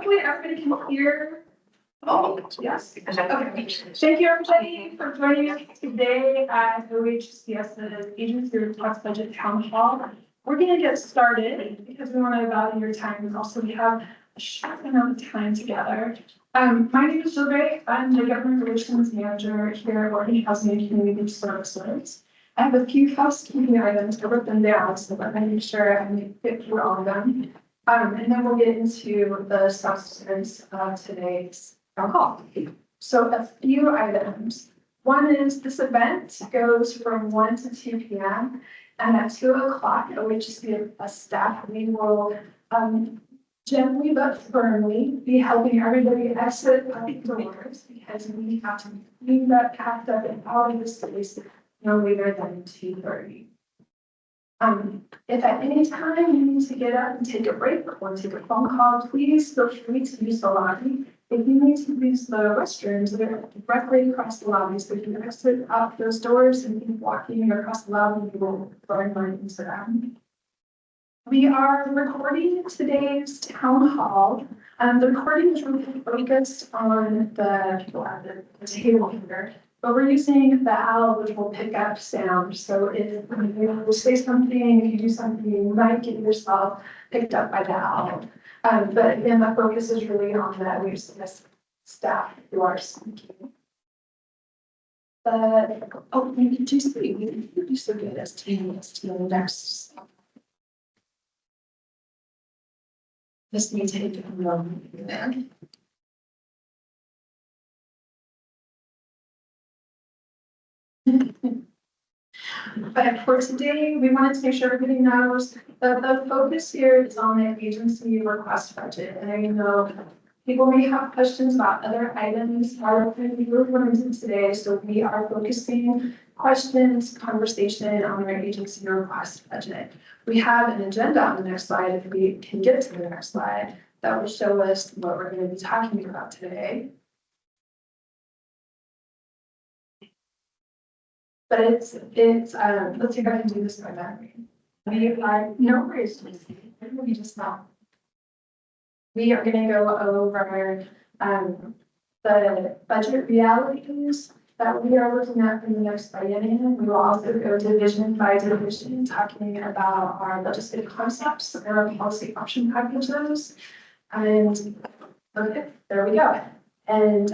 hopefully everybody can hear. Oh, yes. Okay. Thank you, everybody, for joining us today at OHCS's Agency Request Budget Town Hall. We're going to get started because we want to value your time, and also we have a short amount of time together. My name is Jill Gray. I'm the Government Relations Manager here at Oregon Housing and Community Services. I have a few housekeeping items to write them down, so let me make sure I get through all of them. And then we'll get into the substance of today's town hall. So a few items. One is this event goes from 1 to 2 p.m. and at 2 o'clock, OHC staff, we will gently but firmly be helping everybody exit out the doors because we have to clean that packed up and out of the space no later than 2:30. If at any time you need to get up and take a break or take a phone call, please feel free to use the lobby. If you need to use the restrooms, they're directly across the lobby. So if you exit out those doors and keep walking across the lobby, you will burn right into them. We are recording today's town hall. The recording is really focused on the people at the table here. But we're using the owl, which will pick up sound. So if you say something, if you do something, you might get yourself picked up by the owl. But again, the focus is really on the OHCS staff who are speaking. But, oh, we can do speak. We can do so good as team next. This may take a moment there. But for today, we wanted to make sure everybody knows that the focus here is on the agency request budget. And I know people may have questions about other items we're going to do today. So we are focusing questions, conversation on our agency request budget. We have an agenda on the next slide. If we can get to the next slide, that will show us what we're going to be talking about today. But it's let's see if I can do this by memory. We are no worries. We just know. We are going to go over the budget realities that we are looking at for the next biennium. We will also go division by division, talking about our legislative concepts and our policy option packages. And okay, there we go. And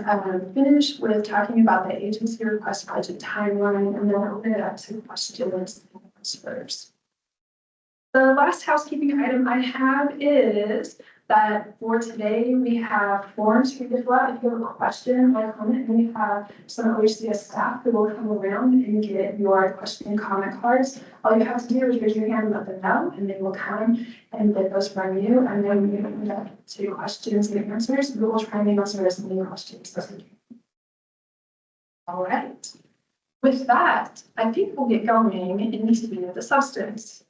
finish with talking about the agency request budget timeline, and then open it up to questions and answers. The last housekeeping item I have is that for today we have forms for you to fill out if you have a question or comment, and we have some OHCS staff who will come around and get your question and comment cards. All you have to do is raise your hand and let them know, and they will come and get those from you, and then we open it up to questions and answers. We will try and answer as many questions as we can. All right. With that, I think we'll get going into the substance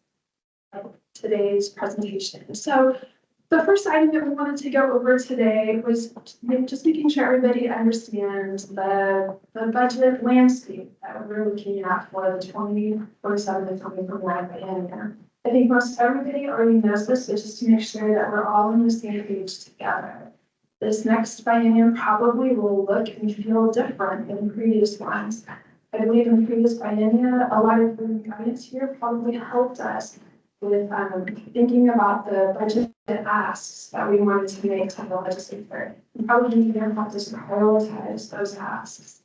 of today's presentation. So the first item that we wanted to go over today was just making sure everybody understands the budget landscape that we're looking at for the 2047 to 2049 biennium. I think most everybody already knows this, but just to make sure that we're all on the same page together. This next biennium probably will look and feel different than previous ones. I believe in previous biennia, a lot of the guidance here probably helped us with thinking about the budget asks that we wanted to make to the legislature. And probably even helped us prioritize those asks.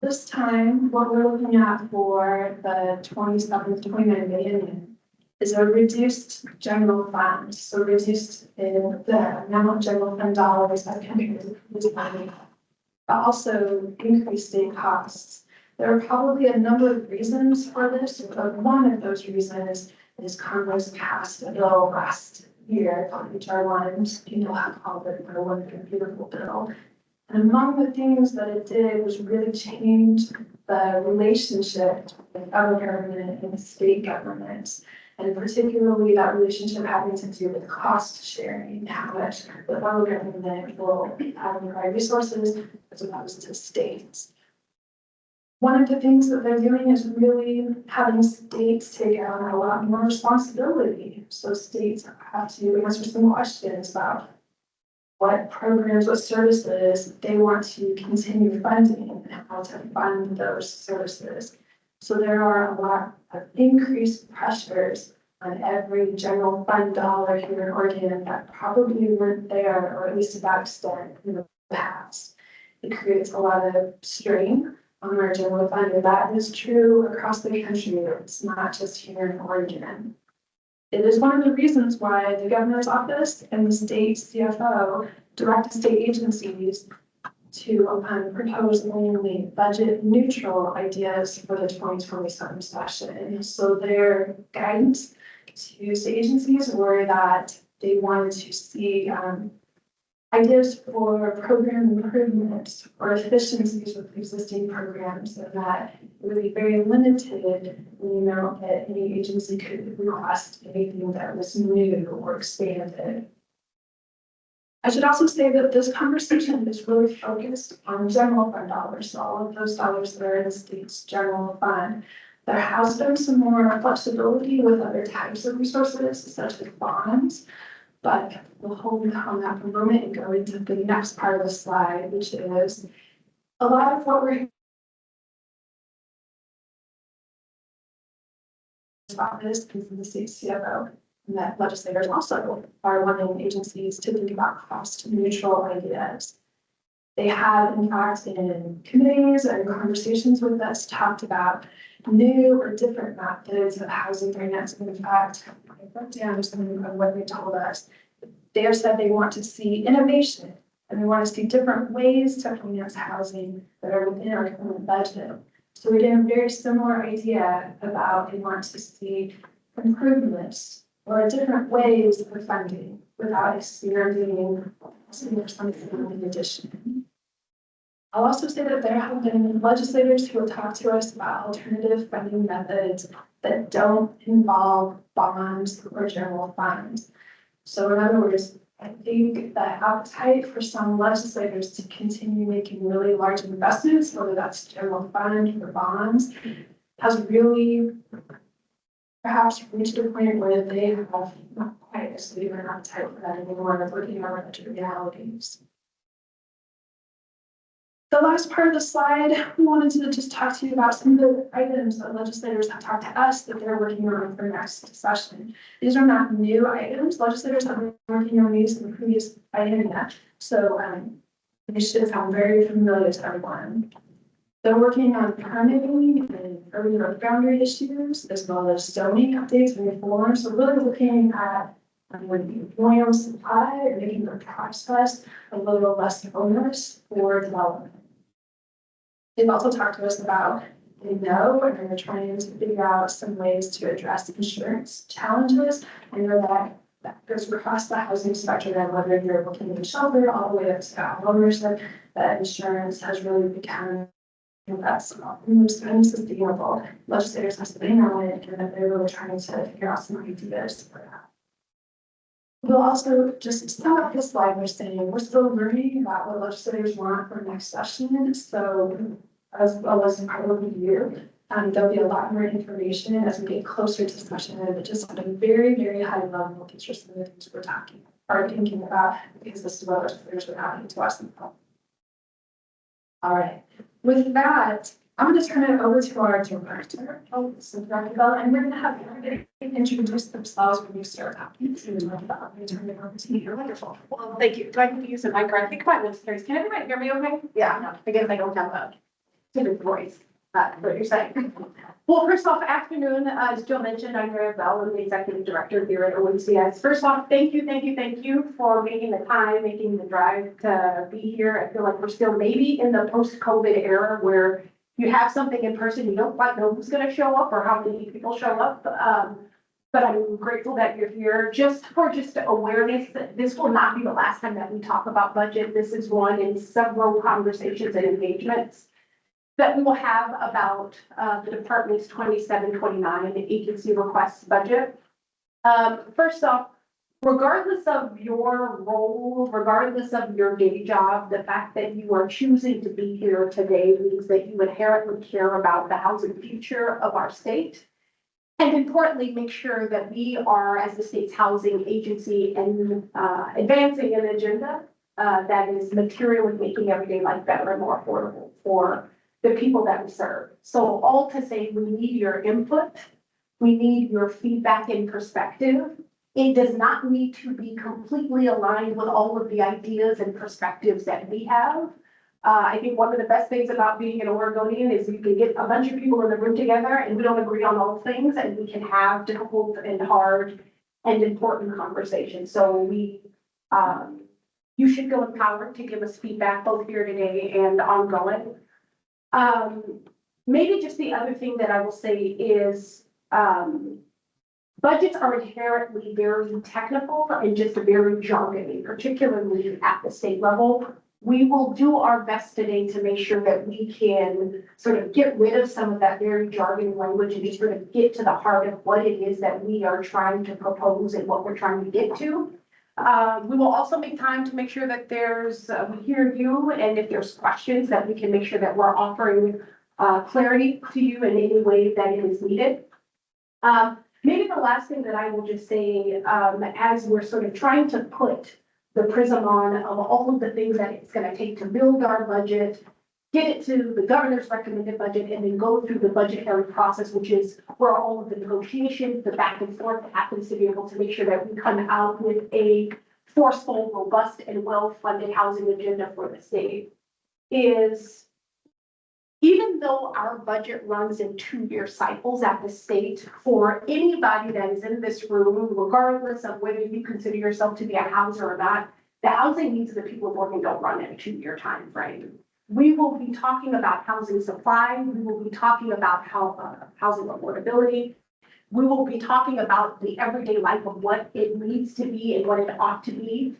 This time, what we're looking at for the 27 to 29 billion is a reduced general fund. So reduced in the amount of general fund dollars that can be used, but also increased state costs. There are probably a number of reasons for this, but one of those reasons is Congress passed a bill last year on HR 1, people have called it the one beautiful bill. And among the things that it did was really change the relationship with federal government and state governments, and particularly that relationship having to do with cost sharing, how much the federal government will have in provide resources as opposed to states. One of the things that they're doing is really having states take on a lot more responsibility. So states have to answer some questions about what programs, what services they want to continue funding and how to fund those services. So there are a lot of increased pressures on every general fund dollar here in Oregon that probably weren't there, or at least to that extent in the past. It creates a lot of strain on our general fund, and that is true across the country. It's not just here in Oregon. It is one of the reasons why the governor's office and the state CFO direct state agencies to propose only budget neutral ideas for the 2027 session. So their guidance to state agencies were that they wanted to see ideas for program improvements or efficiencies with existing programs, and that it would be very limited in the amount that any agency could request anything that was new or expanded. I should also say that this conversation is really focused on general fund dollars, so all of those dollars that are in the state's general fund. There has been some more flexibility with other types of resources, such as bonds, but we'll hold on that for a moment and go into the next part of the slide, which is a lot of what we're about this comes from the state CFO, and that legislators also are wanting agencies to think about cost neutral ideas. They have, in fact, in committees and conversations with us, talked about new or different methods of housing finance. And in fact, I wrote down some of what they told us. They have said they want to see innovation, and they want to see different ways to finance housing that are within our current budget. So we're getting a very similar idea about they want to see improvements or different ways of funding without expanding something in addition. I'll also say that there have been legislators who have talked to us about alternative funding methods that don't involve bonds or general funds. So in other words, I think the appetite for some legislators to continue making really large investments, whether that's general fund or bonds, has really perhaps reached a point where they have not quite as big of an appetite for that anymore. They're looking at our budget realities. The last part of the slide, we wanted to just talk to you about some of the items that legislators have talked to us that they're working on for next session. These are not new items. Legislators have been working on these in the previous biennium, so these should sound very familiar to everyone. They're working on permitting and urban growth boundary issues, as well as zoning updates and reforms. So really looking at oil supply and making the process a little less onerous for development. They've also talked to us about they know and they're trying to figure out some ways to address insurance challenges. I know that goes across the housing spectrum, whether you're looking at shelter all the way up to ownership, that insurance has really become that's unsustainable. Legislators have to be on it, and that they're really trying to figure out some ideas for that. We'll also just sum up this slide. We're saying we're still learning about what legislators want for next session. So as well as probably you, there'll be a lot more information as we get closer to session, but just at a very, very high level, these are some of the things we're thinking about, because this is what legislators are happening to us. All right. With that, I'm going to turn it over to our director of development, and we're going to have everybody introduce themselves when you start talking. So I'm going to turn it over to you. You're wonderful. Well, thank you. Do I need to use a mic? I think my listeners, can everybody hear me okay? Yeah, no, I guess I don't have a good voice. What you're saying. Well, first off, afternoon, as Jill mentioned, I'm Mary Bell. I'm the executive director here at ONCS. First off, thank you for making the time, making the drive to be here. I feel like we're still maybe in the post-COVID era where you have something in person, you don't quite know who's going to show up or how many people show up. But I'm grateful that you're here just for awareness that this will not be the last time that we talk about budget. This is one in several conversations and engagements that we will have about the department's 27-29 agency requests budget. First off, regardless of your role, regardless of your day job, the fact that you are choosing to be here today means that you inherently care about the housing future of our state. And importantly, make sure that we are, as the state's housing agency, and advancing an agenda that is materially making everyday life better and more affordable for the people that we serve. So all to say, we need your input. We need your feedback and perspective. It does not need to be completely aligned with all of the ideas and perspectives that we have. I think one of the best things about being an Oregonian is you can get a bunch of people in the room together and we don't agree on all things, and we can have difficult and hard and important conversations. So you should feel empowered to give us feedback both here today and ongoing. Maybe just the other thing that I will say is, budgets are inherently very technical and just very jargony, particularly at the state level. We will do our best today to make sure that we can sort of get rid of some of that very jargon language and just sort of get to the heart of what it is that we are trying to propose and what we're trying to get to. We will also make time to make sure that we hear you, and if there's questions, that we can make sure that we're offering clarity to you in any way that it is needed. Maybe the last thing that I will just say, as we're sort of trying to put the prism on of all of the things that it's going to take to build our budget, get it to the governor's recommended budget, and then go through the budgetary process, which is where all of the negotiations, the back and forth happens, to be able to make sure that we come out with a forceful, robust, and well-funded housing agenda for the state. Is even though our budget runs in 2-year cycles at the state, for anybody that is in this room, regardless of whether you consider yourself to be a houser or not, the housing needs of the people of Oregon don't run in a 2-year time frame. We will be talking about housing supply. We will be talking about housing affordability. We will be talking about the everyday life of what it needs to be and what it ought to be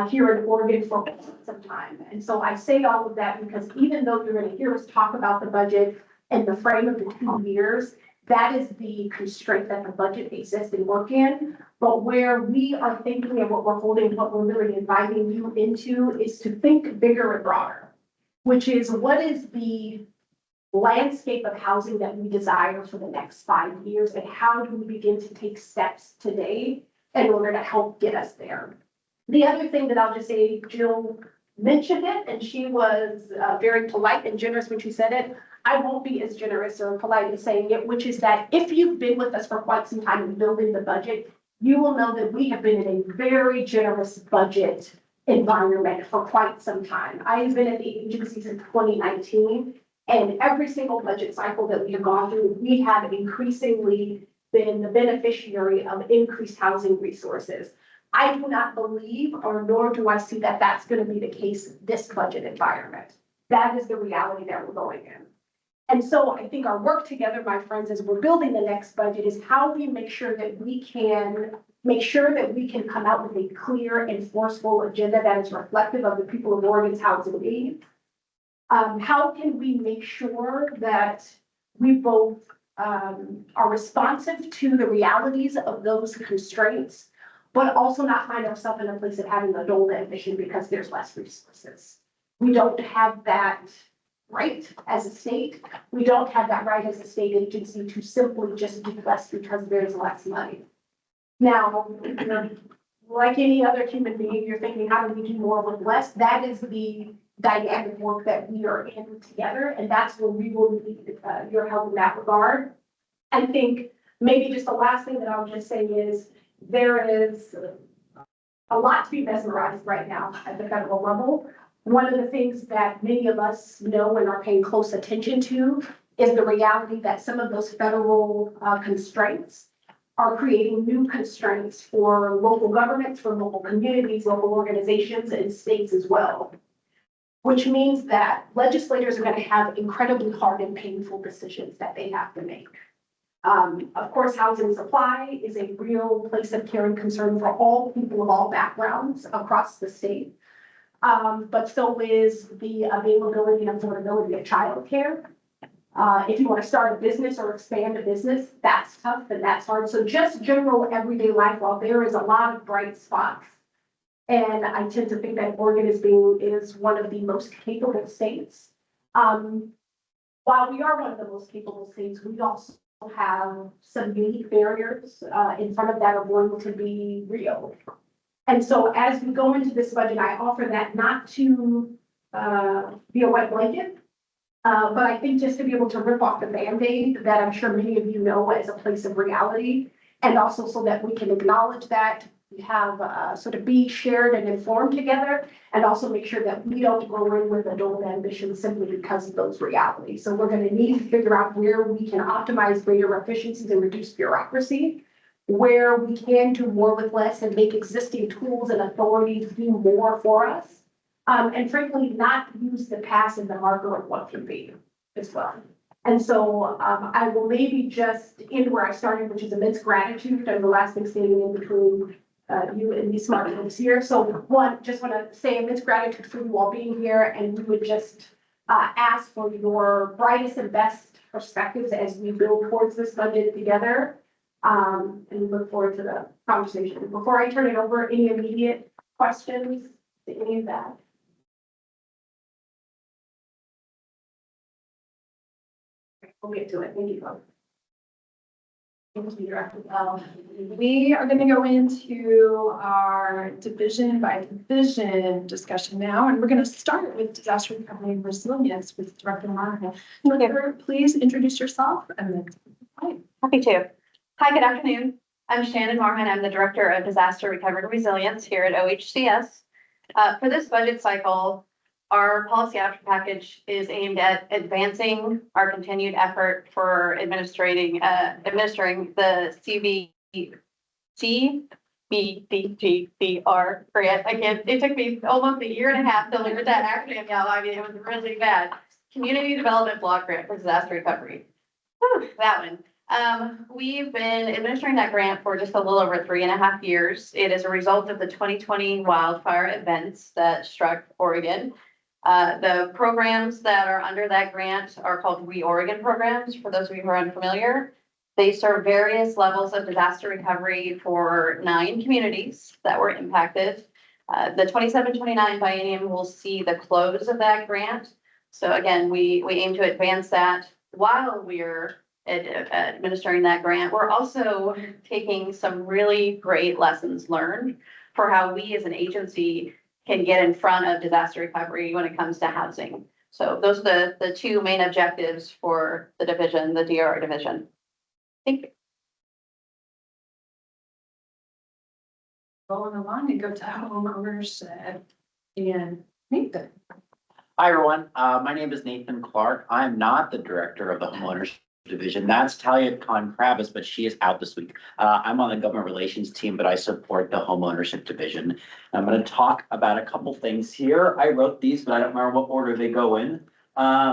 here in Oregon for some time. And so I say all of that because even though you're going to hear us talk about the budget and the frame of the 2 years, that is the constraint that the budget exists and work in. But where we are thinking and what we're holding, what we're really inviting you into is to think bigger and broader, which is what is the landscape of housing that we desire for the next 5 years, and how do we begin to take steps today in order to help get us there. The other thing that I'll just say, Jill mentioned it, and she was very polite and generous when she said it. I won't be as generous or polite in saying it, which is that if you've been with us for quite some time in building the budget, you will know that we have been in a very generous budget environment for quite some time. I have been at the agency since 2019, and every single budget cycle that we have gone through, we have increasingly been the beneficiary of increased housing resources. I do not believe, or nor do I see that that's going to be the case this budget environment. That is the reality that we're going in. And so I think our work together, my friends, as we're building the next budget, is how we make sure that we can come out with a clear and forceful agenda that is reflective of the people of Oregon's housing needs. How can we make sure that we both are responsive to the realities of those constraints, but also not find ourselves in a place of having a dull ambition because there's less resources. We don't have that right as a state. We don't have that right as a state agency to simply just do less because there's less money. Now, like any other human being, you're thinking, how do we do more with less? That is the dynamic work that we are in together, and that's where we will need your help in that regard. I think maybe just the last thing that I'll just say is there is a lot to be mesmerized right now at the federal level. One of the things that many of us know and are paying close attention to is the reality that some of those federal constraints are creating new constraints for local governments, for local communities, local organizations, and states as well. Which means that legislators are going to have incredibly hard and painful decisions that they have to make. Of course, housing supply is a real place of care and concern for all people of all backgrounds across the state. But so is the availability and affordability of childcare. If you want to start a business or expand a business, that's tough and that's hard. So just general everyday life, while there is a lot of bright spots, and I tend to think that Oregon is one of the most capable states. While we are one of the most capable states, we also have some unique barriers in front of that are going to be real. And so as we go into this budget, I offer that not to be a wet blanket. But I think just to be able to rip off the Band-Aid that I'm sure many of you know as a place of reality. And also so that we can acknowledge that, we have sort of be shared and informed together. And also make sure that we don't go in with adult ambitions simply because of those realities. So we're going to need to figure out where we can optimize greater efficiencies and reduce bureaucracy, where we can do more with less and make existing tools and authorities do more for us. And frankly, not use the past as the marker of what can be as well. And so I will maybe just end where I started, which is immense gratitude. I'm the last thing standing in between you and these smart folks here. So one, just want to say immense gratitude for you all being here, and we would just ask for your brightest and best perspectives as we build towards this budget together. And look forward to the conversation. Before I turn it over, any immediate questions to any of that? We'll get to it. Thank you. We are going to go into our division by division discussion now, and we're going to start with disaster recovery and resilience with Director Martin. Director, please introduce yourself and then. Hi. Happy to. Hi, good afternoon. I'm Shannon Marhan. I'm the Director of Disaster Recovery and Resilience here at OHCS. For this budget cycle, our policy action package is aimed at advancing our continued effort for administering the CBDGDR grant. It took me almost a year and a half to learn that acronym. Yeah, I mean, it was really bad. Community Development Block Grant for Disaster Recovery. Whew, that one. We've been administering that grant for just a little over 3.5 years. It is a result of the 2020 wildfire events that struck Oregon. The programs that are under that grant are called We Oregon programs, for those of you who are unfamiliar. They serve various levels of disaster recovery for 9 communities that were impacted. The 27-29 biennium will see the close of that grant. So again, we aim to advance that while we're administering that grant. We're also taking some really great lessons learned for how we as an agency can get in front of disaster recovery when it comes to housing. So those are the 2 main objectives for the division, the DRR division. Thank you. Rolling along and go to homeowners and Nathan. Hi, everyone. My name is Nathan Clark. I'm not the director of the homeowners division. That's Talia Khan-Kravis, but she is out this week. I'm on the government relations team, but I support the homeownership division. I'm going to talk about a couple things here. I wrote these, but I don't remember what order they go in.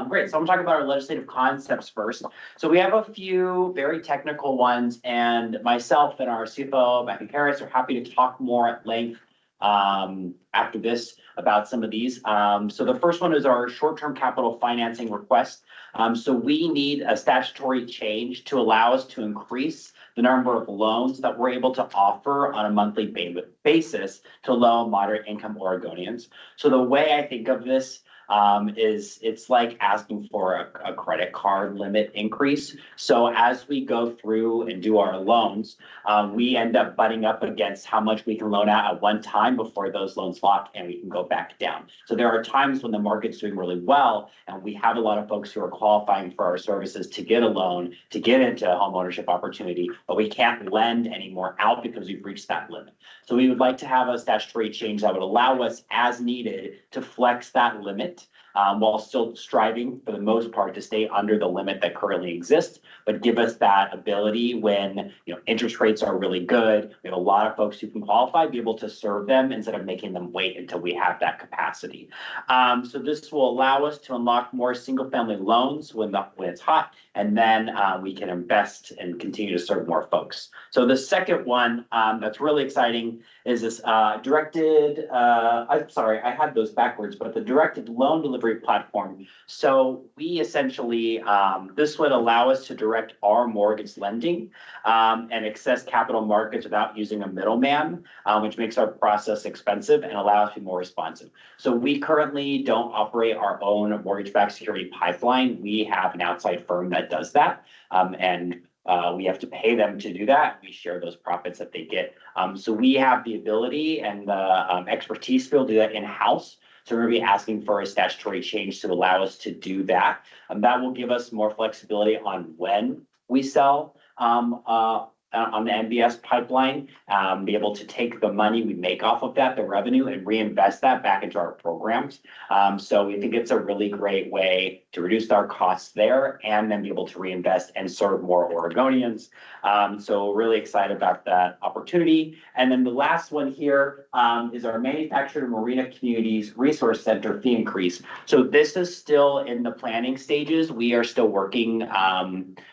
Great. So I'm talking about our legislative concepts first. So we have a few very technical ones, and myself and our CFO, Matthew Harris, are happy to talk more at length after this about some of these. So the first one is our short-term capital financing request. So we need a statutory change to allow us to increase the number of loans that we're able to offer on a monthly basis to low and moderate income Oregonians. So the way I think of this is it's like asking for a credit card limit increase. So as we go through and do our loans, we end up butting up against how much we can loan out at one time before those loans lock and we can go back down. So there are times when the market's doing really well and we have a lot of folks who are qualifying for our services to get a loan, to get into a home ownership opportunity, but we can't lend anymore out because we've reached that limit. So we would like to have a statutory change that would allow us as needed to flex that limit while still striving for the most part to stay under the limit that currently exists, but give us that ability when interest rates are really good. We have a lot of folks who can qualify, be able to serve them instead of making them wait until we have that capacity. So this will allow us to unlock more single family loans when it's hot, and then we can invest and continue to serve more folks. So the second one that's really exciting is this directed, I'm sorry, I had those backwards, but the directed loan delivery platform. So we essentially, this would allow us to direct our mortgage lending and access capital markets without using a middleman, which makes our process expensive and allows us to be more responsive. So we currently don't operate our own mortgage-backed security pipeline. We have an outside firm that does that. And we have to pay them to do that. We share those profits that they get. So we have the ability and the expertise to be able to do that in-house. So we're gonna be asking for a statutory change to allow us to do that. That will give us more flexibility on when we sell on the MBS pipeline, be able to take the money we make off of that, the revenue, and reinvest that back into our programs. So we think it's a really great way to reduce our costs there and then be able to reinvest and serve more Oregonians. So really excited about that opportunity. And then the last one here is our Manufactured Marina Communities Resource Center fee increase. So this is still in the planning stages. We are still working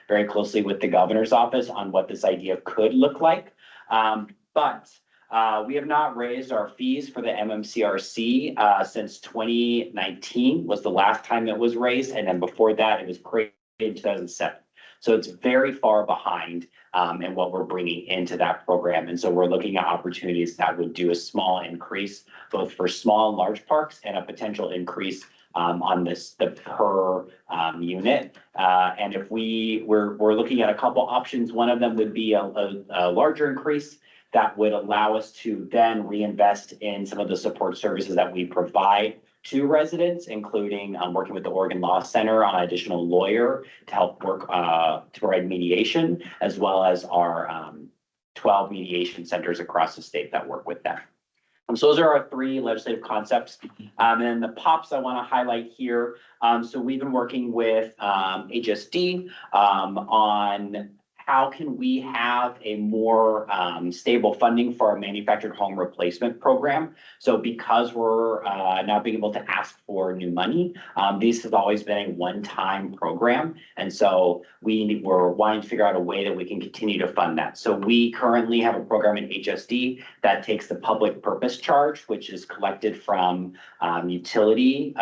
very closely with the governor's office on what this idea could look like. But we have not raised our fees for the MMCRC since 2019 was the last time it was raised. And then before that, it was created in 2007. So it's very far behind in what we're bringing into that program. And so we're looking at opportunities that would do a small increase, both for small and large parks, and a potential increase on the per unit. And if we're looking at a couple options, one of them would be a larger increase that would allow us to then reinvest in some of the support services that we provide to residents, including working with the Oregon Law Center on an additional lawyer to help work to provide mediation, as well as our 12 mediation centers across the state that work with that. So those are our three legislative concepts. And the POPs I want to highlight here. So we've been working with HSD on how can we have a more stable funding for our manufactured home replacement program. So because we're now being able to ask for new money, this has always been a one-time program. And so we're wanting to figure out a way that we can continue to fund that. So we currently have a program in HSD that takes the public purpose charge, which is collected from energy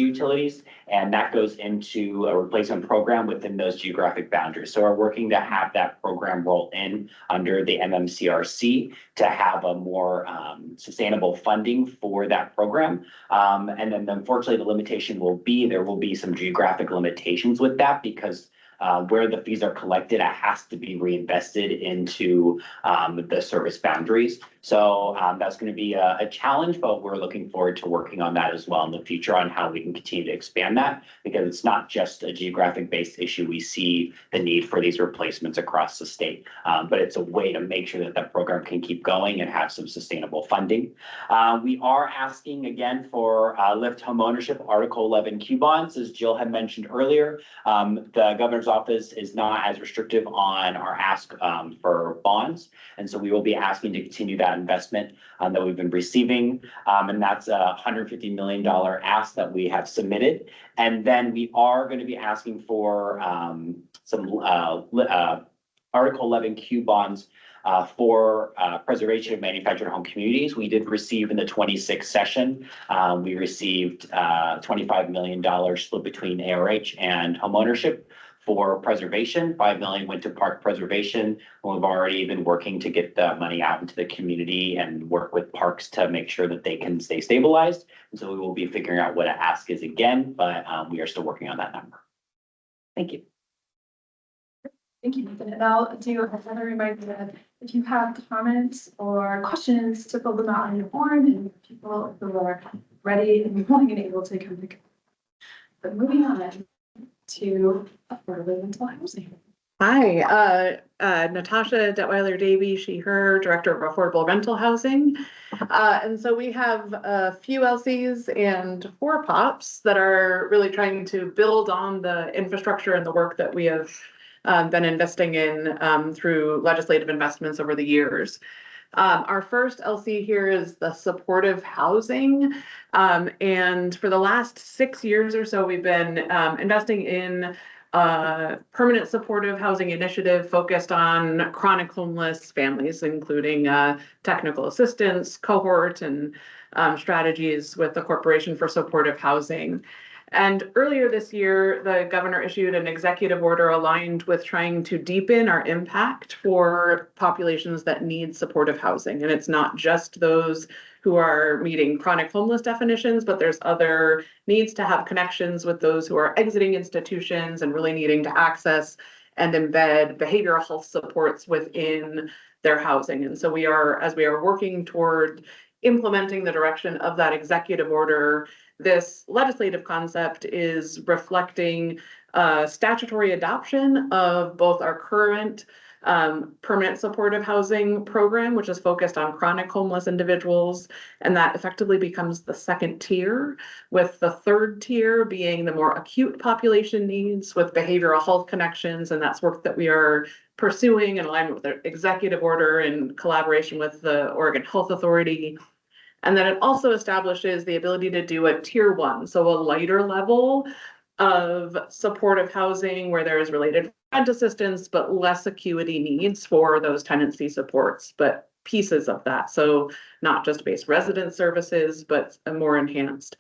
utilities, and that goes into a replacement program within those geographic boundaries. So we're working to have that program roll in under the MMCRC to have a more sustainable funding for that program. And then unfortunately, the limitation will be, there will be some geographic limitations with that because where the fees are collected, it has to be reinvested into the service boundaries. So that's going to be a challenge, but we're looking forward to working on that as well in the future on how we can continue to expand that, because it's not just a geographic based issue. We see the need for these replacements across the state, but it's a way to make sure that that program can keep going and have some sustainable funding. We are asking again for Lift Home Ownership Article 11 Q bonds, as Jill had mentioned earlier. The governor's office is not as restrictive on our ask for bonds, and so we will be asking to continue that investment that we've been receiving, and that's a $150 million ask that we have submitted. And then we are going to be asking for some Article 11 Q bonds for preservation of manufactured home communities. We did receive in the 26th session, we received $25 million split between ARH and homeownership for preservation. $5 million went to park preservation. We've already been working to get the money out into the community and work with parks to make sure that they can stay stabilized. And so we will be figuring out what a ask is again, but we are still working on that number. Thank you. Thank you, Nathan. And I'll do another reminder that if you have comments or questions, to fill them out on your form, and people who are ready and willing and able to come together. But moving on to affordable rental housing. Hi, Natasha Detweiler Davy, she, her, Director of Affordable Rental Housing. And so we have a few LCs and 4 POPs that are really trying to build on the infrastructure and the work that we have been investing in through legislative investments over the years. Our first LC here is the supportive housing. And for the last 6 years or so, we've been investing in a permanent supportive housing initiative focused on chronic homeless families, including technical assistance, cohort, and strategies with the Corporation for Supportive Housing. And earlier this year, the governor issued an executive order aligned with trying to deepen our impact for populations that need supportive housing. And it's not just those who are meeting chronic homeless definitions, but there's other needs to have connections with those who are exiting institutions and really needing to access and embed behavioral health supports within their housing. And so as we are working toward implementing the direction of that executive order, this legislative concept is reflecting statutory adoption of both our current permanent supportive housing program, which is focused on chronic homeless individuals, and that effectively becomes the second tier, with the third tier being the more acute population needs with behavioral health connections, and that's work that we are pursuing in alignment with the executive order in collaboration with the Oregon Health Authority. And then it also establishes the ability to do a tier 1, so a lighter level of supportive housing where there is related rent assistance, but less acuity needs for those tenancy supports, but pieces of that. So not just base resident services, but a more enhanced.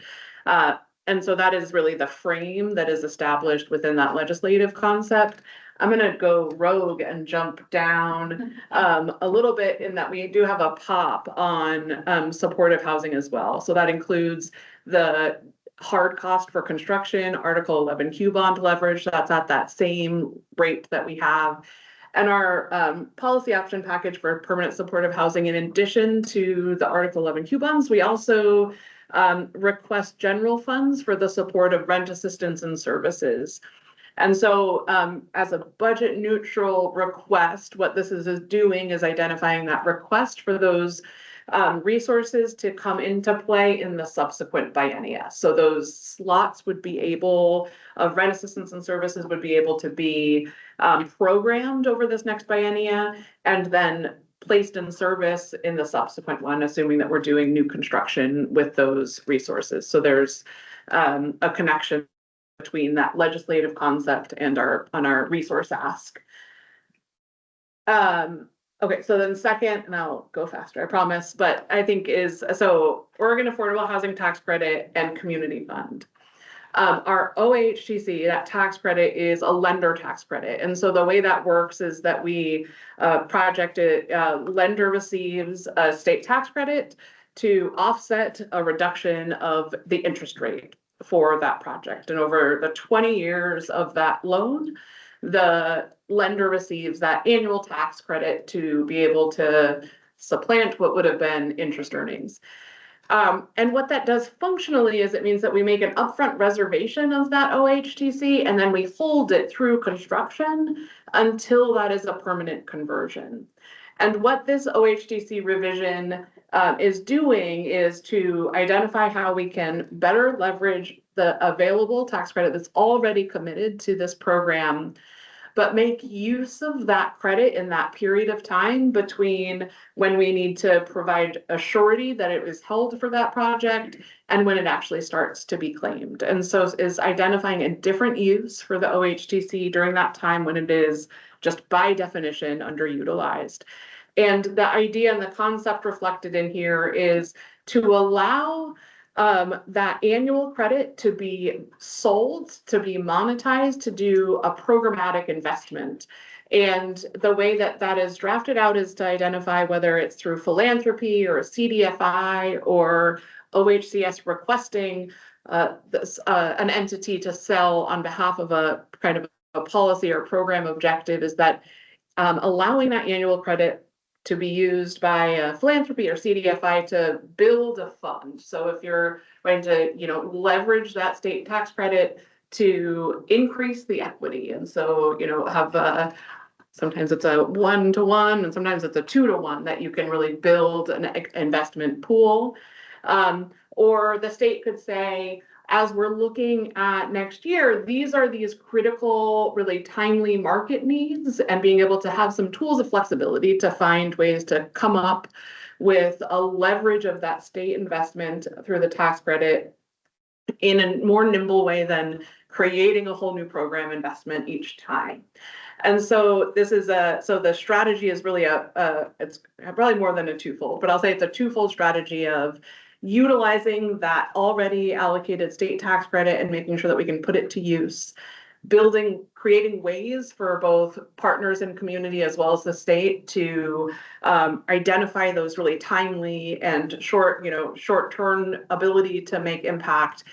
And so that is really the frame that is established within that legislative concept. I'm gonna go rogue and jump down a little bit in that we do have a pop on supportive housing as well. So that includes the hard cost for construction, Article 11Q bond leverage, that's at that same rate that we have. And our policy option package for permanent supportive housing, in addition to the Article 11Q bonds, we also request general funds for the support of rent assistance and services. And so as a budget neutral request, what this is doing is identifying that request for those resources to come into play in the subsequent biennia. So those slots would be able, of rent assistance and services would be able to be programmed over this next biennia and then placed in service in the subsequent one, assuming that we're doing new construction with those resources. So there's a connection between that legislative concept and our resource ask. Okay, so then second, and I'll go faster, I promise, but I think so Oregon Affordable Housing Tax Credit and Community Fund. Our OHTC, that tax credit, is a lender tax credit. And so the way that works is that we lender receives a state tax credit to offset a reduction of the interest rate for that project. And over the 20 years of that loan, the lender receives that annual tax credit to be able to supplant what would have been interest earnings. And what that does functionally is it means that we make an upfront reservation of that OHTC and then we hold it through construction until that is a permanent conversion. And what this OHTC revision is doing is to identify how we can better leverage the available tax credit that's already committed to this program, but make use of that credit in that period of time between when we need to provide a surety that it is held for that project and when it actually starts to be claimed. And so is identifying a different use for the OHTC during that time when it is just by definition underutilized. And the idea and the concept reflected in here is to allow that annual credit to be sold, to be monetized, to do a programmatic investment. And the way that that is drafted out is to identify whether it's through philanthropy or a CDFI or OHCS requesting an entity to sell on behalf of a kind of a policy or program objective, is that allowing that annual credit to be used by philanthropy or CDFI to build a fund. So if you're going to, leverage that state tax credit to increase the equity, and so, have sometimes it's a 1-to-1 and sometimes it's a 2-to-1 that you can really build an investment pool. Or the state could say, as we're looking at next year, these are these critical, really timely market needs, and being able to have some tools of flexibility to find ways to come up with a leverage of that state investment through the tax credit in a more nimble way than creating a whole new program investment each time. And so this is so the strategy is really it's probably more than a twofold, but I'll say it's a twofold strategy of utilizing that already allocated state tax credit and making sure that we can put it to use, creating ways for both partners in community as well as the state to identify those really timely and short-term ability to make impact,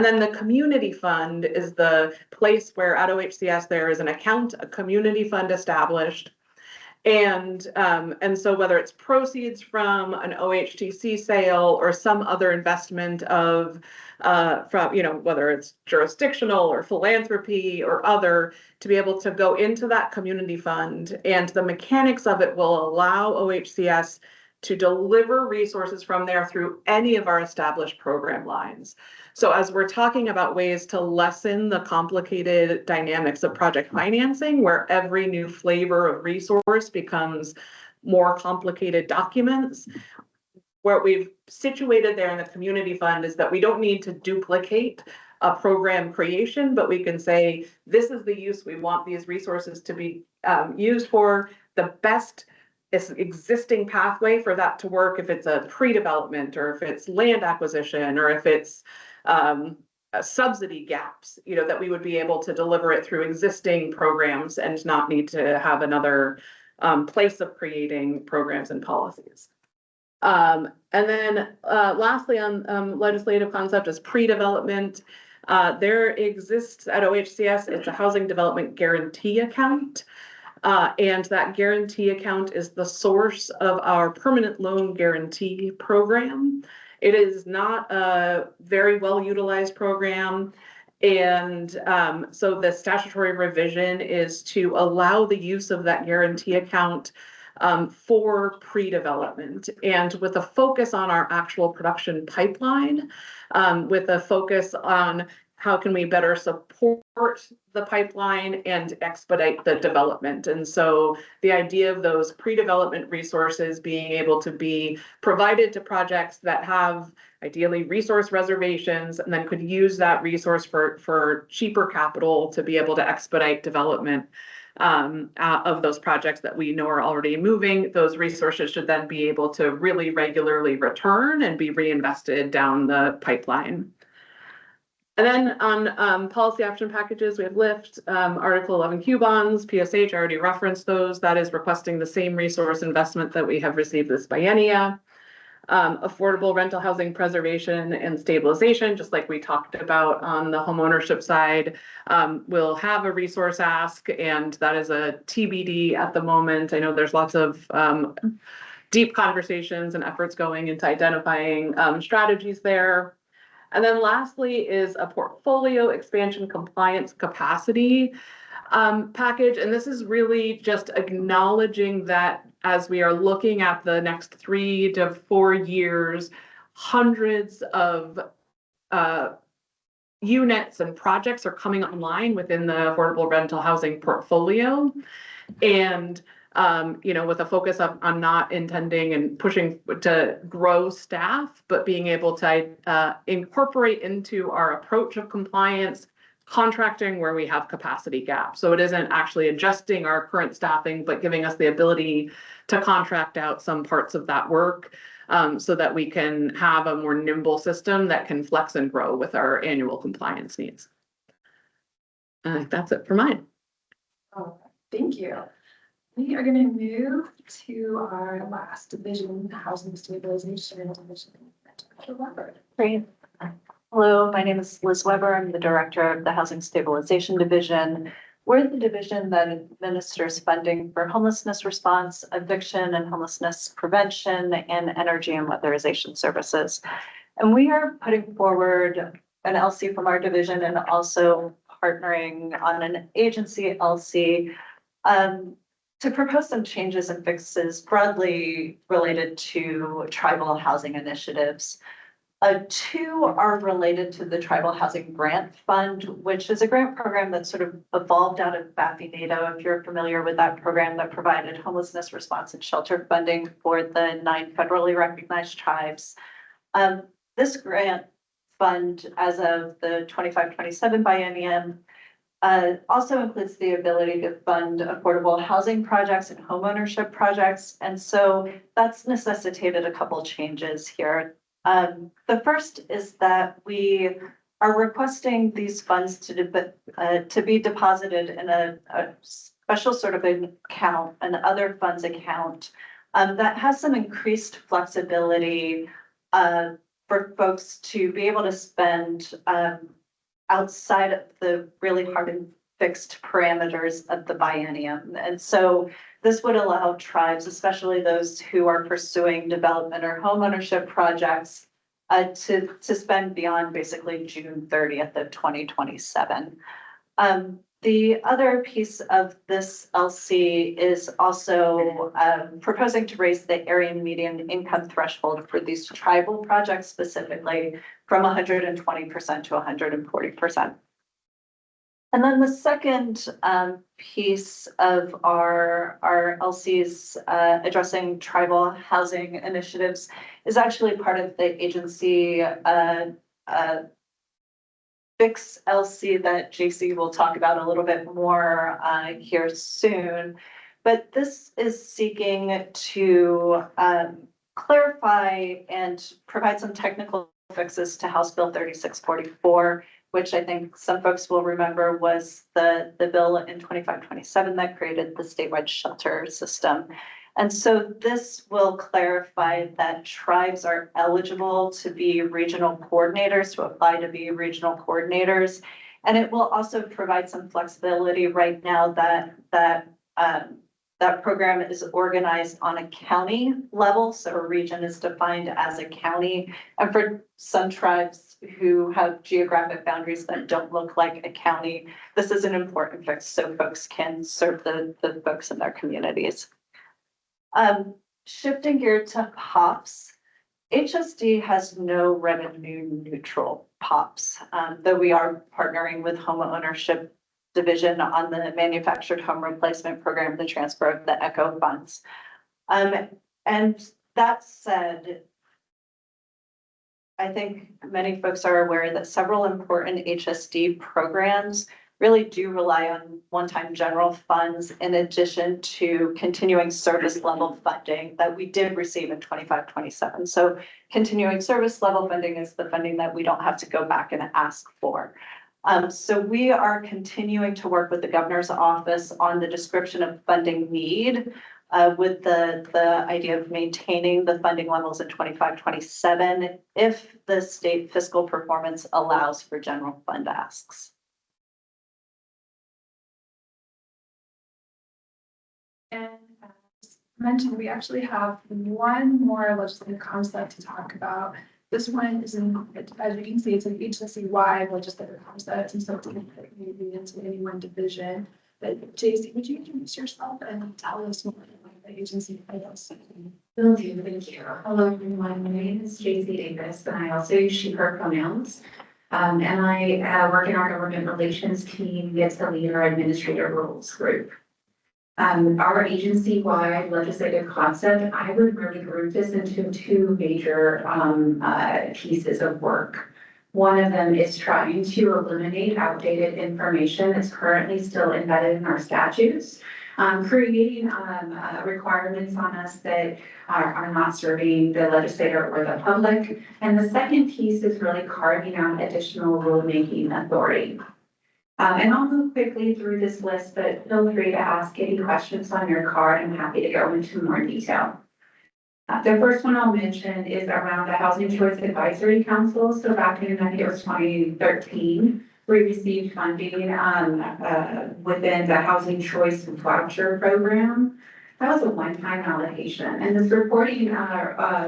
then the community fund is the place where at OHCS there is an account, a community fund established. And so whether it's proceeds from an OHTC sale or some other investment of from, you know, whether it's jurisdictional or philanthropy or other, to be able to go into that community fund, and the mechanics of it will allow OHCS to deliver resources from there through any of our established program lines. So as we're talking about ways to lessen the complicated dynamics of project financing, where every new flavor of resource becomes more complicated documents, what we've situated there in the community fund is that we don't need to duplicate a program creation, but we can say, this is the use we want these resources to be used for. The best existing pathway for that to work, if it's a pre-development or if it's land acquisition or if it's subsidy gaps, you know, that we would be able to deliver it through existing programs and not need to have another place of creating programs and policies. And then lastly on legislative concept is pre-development. There exists at OHCS, it's a housing development guarantee account. And that guarantee account is the source of our permanent loan guarantee program. It is not a very well utilized program. And so the statutory revision is to allow the use of that guarantee account for pre-development, and with a focus on our actual production pipeline, with a focus on how can we better support the pipeline and expedite the development. And so the idea of those pre-development resources being able to be provided to projects that have ideally resource reservations, and then could use that resource for cheaper capital to be able to expedite development of those projects that we know are already moving. Those resources should then be able to really regularly return and be reinvested down the pipeline. And then on policy action packages, we have LIFT, Article 11Q bonds, PSH, I already referenced those. That is requesting the same resource investment that we have received this biennia. Affordable rental housing preservation and stabilization, just like we talked about on the homeownership side, will have a resource ask, and that is a TBD at the moment. I know there's lots of deep conversations and efforts going into identifying strategies there. And then lastly is a portfolio expansion compliance capacity package. And this is really just acknowledging that as we are looking at the next 3 to 4 years, hundreds of units and projects are coming online within the affordable rental housing portfolio. And you know, with a focus on not intending and pushing to grow staff, but being able to incorporate into our approach of compliance contracting where we have capacity gaps. So it isn't actually adjusting our current staffing, but giving us the ability to contract out some parts of that work so that we can have a more nimble system that can flex and grow with our annual compliance needs. That's it for mine. Oh, thank you. We are going to move to our last division, housing stabilization division. Dr. Weber. Great. Hello, my name is Liz Weber. I'm the director of the Housing Stabilization Division. We're the division that administers funding for homelessness response, eviction and homelessness prevention, and energy and weatherization services. And we are putting forward an LC from our division and also partnering on an agency LC to propose some changes and fixes broadly related to tribal housing initiatives. 2 are related to the Tribal Housing Grant Fund, which is a grant program that sort of evolved out of BAFI-NATO, if you're familiar with that program, that provided homelessness response and shelter funding for the 9 federally recognized tribes. This grant fund, as of the 25-27 biennium, also includes the ability to fund affordable housing projects and homeownership projects. And so that's necessitated a couple changes here. The first is that we are requesting these funds to be deposited in a special sort of an account, an other funds account, that has some increased flexibility for folks to be able to spend outside of the really hard and fixed parameters of the biennium. And so this would allow tribes, especially those who are pursuing development or homeownership projects, to spend beyond basically June 30th of 2027. The other piece of this LC is also proposing to raise the area median income threshold for these tribal projects specifically from 120% to 140%. And then the second piece of our LCs addressing tribal housing initiatives is actually part of the agency fix LC that JC will talk about a little bit more here soon. But this is seeking to clarify and provide some technical fixes to House Bill 3644, which I think some folks will remember was the bill in 2527 that created the statewide shelter system. And so this will clarify that tribes are eligible to be regional coordinators, to apply to be regional coordinators. And it will also provide some flexibility right now that program is organized on a county level. So a region is defined as a county. And for some tribes who have geographic boundaries that don't look like a county, this is an important fix so folks can serve the folks in their communities. Shifting gear to POPs, HSD has no revenue neutral POPs, though we are partnering with Home Ownership Division on the manufactured home replacement program, the transfer of the ECHO funds. And that said, I think many folks are aware that several important HSD programs really do rely on one-time general funds in addition to continuing service level funding that we did receive in 25-27. So continuing service level funding is the funding that we don't have to go back and ask for. So we are continuing to work with the governor's office on the description of funding need with the idea of maintaining the funding levels in 25-27 if the state fiscal performance allows for general fund asks. And as mentioned, we actually have one more legislative concept to talk about. This one is as you can see, it's an HSC-wide legislative concept, and so it didn't fit maybe into any one division. But JC, would you introduce yourself and tell us more about the agency? Will do, thank you. Hello, everyone. My name is JC Davis, and I also use she, her pronouns. And I work in our government relations team, get to lead our administrative roles group. Our agency-wide legislative concept, I would really group this into two major pieces of work. One of them is trying to eliminate outdated information that's currently still embedded in our statutes, creating requirements on us that are not serving the legislator or the public. And the second piece is really carving out additional rulemaking authority. And I'll move quickly through this list, but feel free to ask any questions on your card. I'm happy to go into more detail. The first one I'll mention is around the Housing Choice Advisory Council. So back in, I think it was 2013, we received funding within the Housing Choice Voucher Program. That was a one-time allocation. And this reporting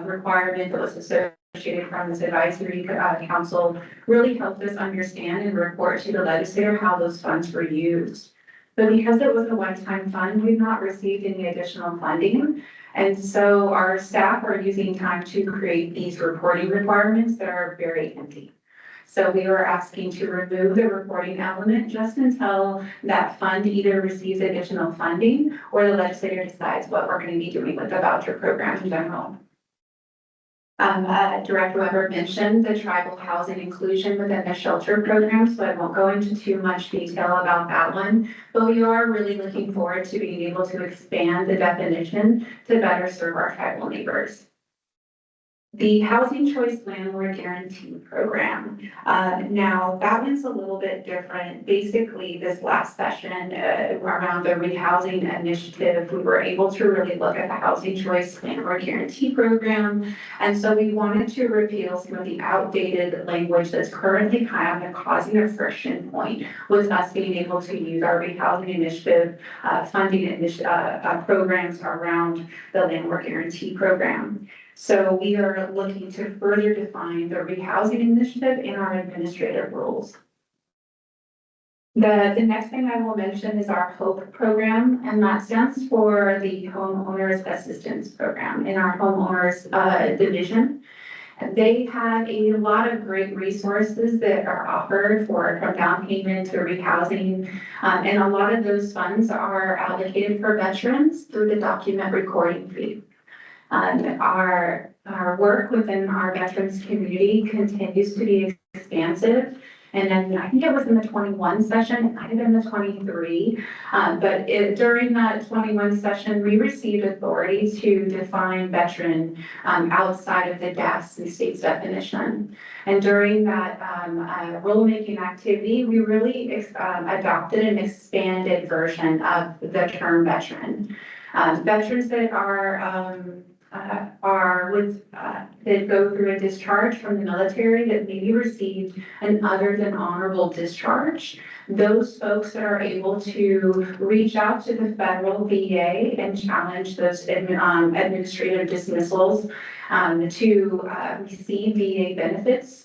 requirement that was associated from this advisory council really helped us understand and report to the legislator how those funds were used. But because it was a one-time fund, we've not received any additional funding. And so our staff are using time to create these reporting requirements that are very empty. So we were asking to remove the reporting element just until that fund either receives additional funding or the legislator decides what we're going to be doing with the voucher program in general. Director Weber mentioned the tribal housing inclusion within the shelter program, so I won't go into too much detail about that one, but we are really looking forward to being able to expand the definition to better serve our tribal neighbors. The Housing Choice Landlord Guarantee Program. Now, that one's a little bit different. Basically, this last session around the rehousing initiative, we were able to really look at the Housing Choice Landlord Guarantee Program. And so we wanted to repeal some of the outdated language that's currently kind of causing a friction point with us being able to use our rehousing initiative funding programs around the Landlord Guarantee Program. So we are looking to further define the rehousing initiative in our administrative rules. The next thing I will mention is our HOPE program, and that stands for the Homeowners Assistance Program in our homeowners division. They have a lot of great resources that are offered from down payment to rehousing. And a lot of those funds are allocated for veterans through the document recording fee. Our work within our veterans community continues to be expansive. And then I think it was in the 21 session, it might have been the 23. But during that 21 session, we received authority to define veteran outside of the DAS and state's definition. And during that rulemaking activity, we really adopted an expanded version of the term veteran. Veterans that that go through a discharge from the military that maybe received an other than honorable discharge. Those folks that are able to reach out to the federal VA and challenge those administrative dismissals to receive VA benefits.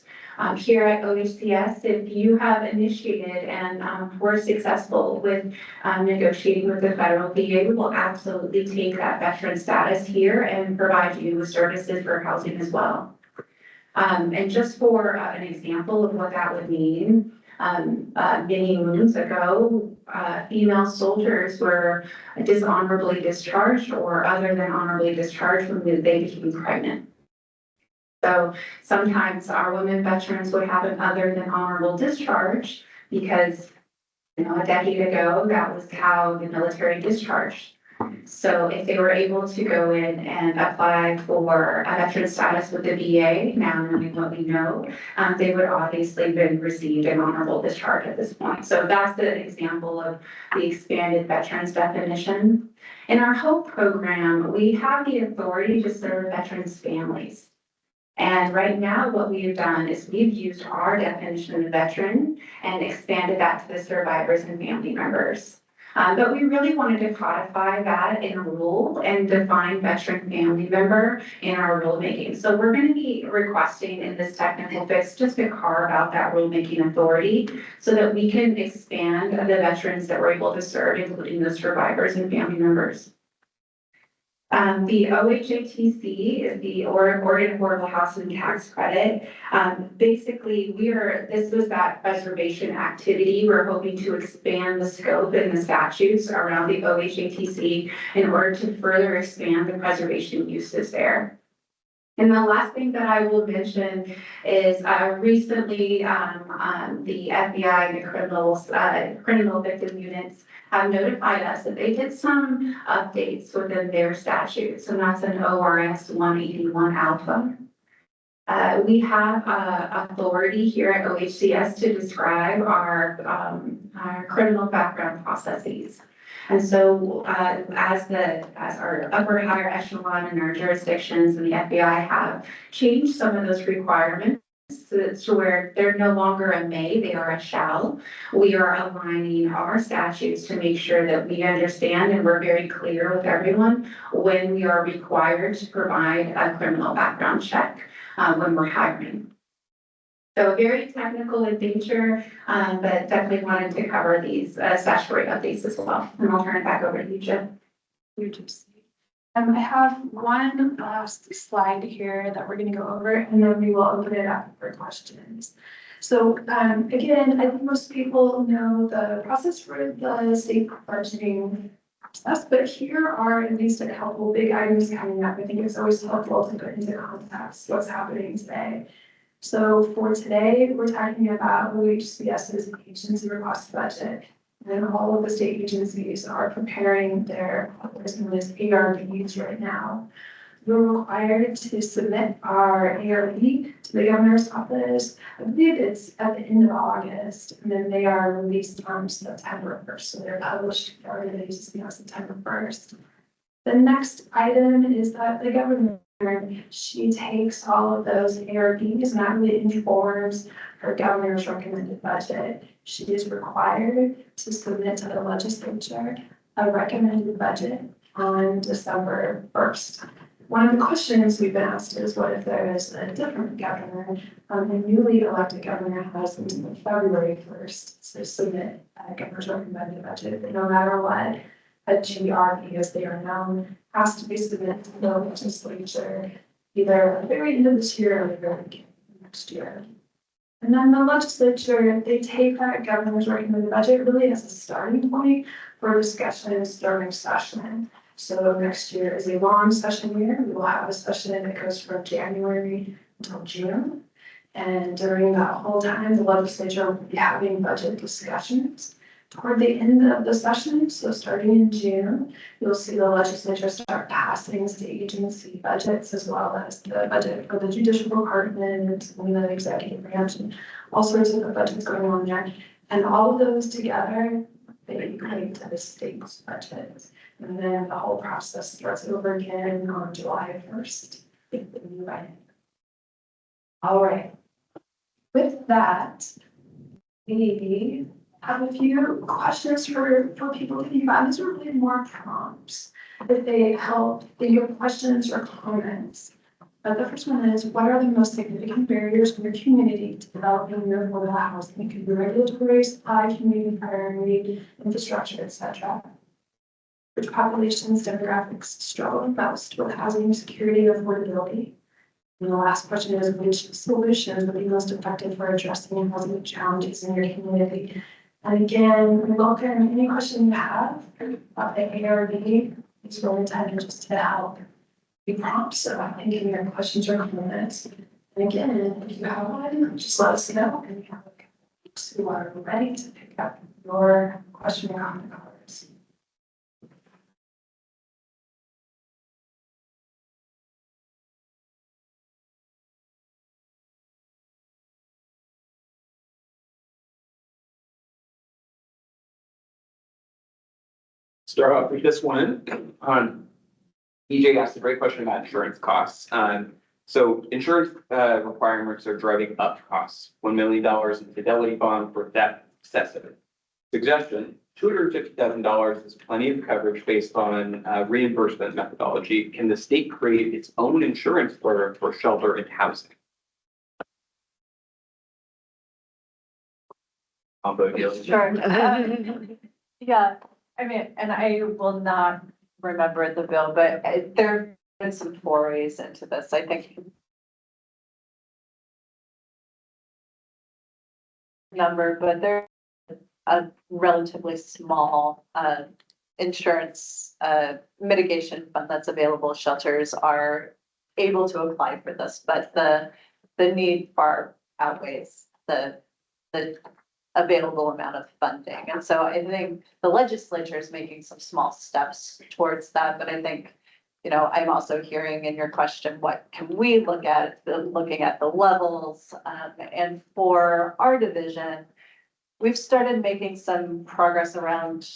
Here at OHCS, if you have initiated and were successful with negotiating with the federal VA, we will absolutely take that veteran status here and provide you with services for housing as well. And just for an example of what that would mean, many moons ago, female soldiers were dishonorably discharged or other than honorably discharged when they became pregnant. So sometimes our women veterans would have an other than honorable discharge because, a decade ago, that was how the military discharged. So if they were able to go in and apply for a veteran status with the VA, now knowing what we know, they would obviously have received an honorable discharge at this point. So that's an example of the expanded veterans definition. In our HOPE program, we have the authority to serve veterans' families. And right now, what we have done is we've used our definition of veteran and expanded that to the survivors and family members. But we really wanted to codify that in a rule and define veteran family member in our rulemaking. So we're going to be requesting in this technical fix just to carve out that rulemaking authority so that we can expand the veterans that we're able to serve, including the survivors and family members. The OHATC is the Oregon Affordable Housing Tax Credit. Basically, this was that preservation activity. We're hoping to expand the scope and the statutes around the OHATC in order to further expand the preservation uses there. And the last thing that I will mention is recently the FBI and the criminal victim units have notified us that they did some updates within their statutes, and that's an ORS 181 alpha. We have authority here at OHCS to describe our criminal background processes. And so as our upper higher echelon in our jurisdictions and the FBI have changed some of those requirements to where they're no longer a may, they are a shall. We are aligning our statutes to make sure that we understand and we're very clear with everyone when we are required to provide a criminal background check when we're hiring. So very technical in nature, but definitely wanted to cover these statutory updates as well. And I'll turn it back over to you, Jim. I have one last slide here that we're going to go over, and then we will open it up for questions. So again, I think most people know the process for the state budgeting process, but here are at least a couple big items coming up. I think it's always helpful to put into context what's happening today. So for today, we're talking about OHCS's agency request budget. And all of the state agencies are preparing their ARBs right now. we're required to submit our ARB to the governor's office. I believe it's at the end of August, and then they are released on September 1st. So they're published for the agency on September 1st. The next item is that the governor, she takes all of those ARBs and that really informs her governor's recommended budget. She is required to submit to the legislature a recommended budget on December 1st. One of the questions we've been asked is what if there is a different governor? A newly elected governor has until February 1st to submit a governor's recommended budget, but no matter what, a GRP, as they are known, has to be submitted to the legislature either at the very end of this year or the very beginning of next year. And then the legislature, they take that governor's recommended budget really as a starting point for discussions during session. So next year is a long session year. We will have a session that goes from January until June. And during that whole time, the legislature will be having budget discussions. Toward the end of the session, so starting in June, you'll see the legislature start passing state agency budgets as well as the budget for the judicial department and the executive branch and all sorts of budgets going on there. And all of those together, they equate to the state's budget. And then the whole process starts over again on July 1st. with the new budget. All right. With that, we have a few questions for people to think about. These are really more prompts. If they help, they give questions or comments. The first one is, what are the most significant barriers in your community to developing your affordable housing? It could be regulatory, supply, community priority, infrastructure, etc. Which populations, demographics struggle most with housing security and affordability? And the last question is, which solutions would be most effective for addressing housing challenges in your community? And again, we welcome any question you have about the ARB. It's really intended just to help be prompts about thinking your questions or comments. And again, if you have one, just let us know. And we have folks who are ready to pick up your question or comment cards. Start off with this one. EJ asked a great question about insurance costs. So insurance requirements are driving up costs. $1 million in fidelity bond for theft excessive. Suggestion, $250,000 is plenty of coverage based on reimbursement methodology. Can the state create its own insurance for shelter and housing? Sure. Yeah, I mean, and I will not remember the bill, but there have been some forays into this, I think. Number, but they're a relatively small insurance mitigation fund that's available. Shelters are able to apply for this, but the need far outweighs the available amount of funding. And so I think the legislature is making some small steps towards that, but I think, you know, I'm also hearing in your question, what can we look at, looking at the levels, and for our division, we've started making some progress around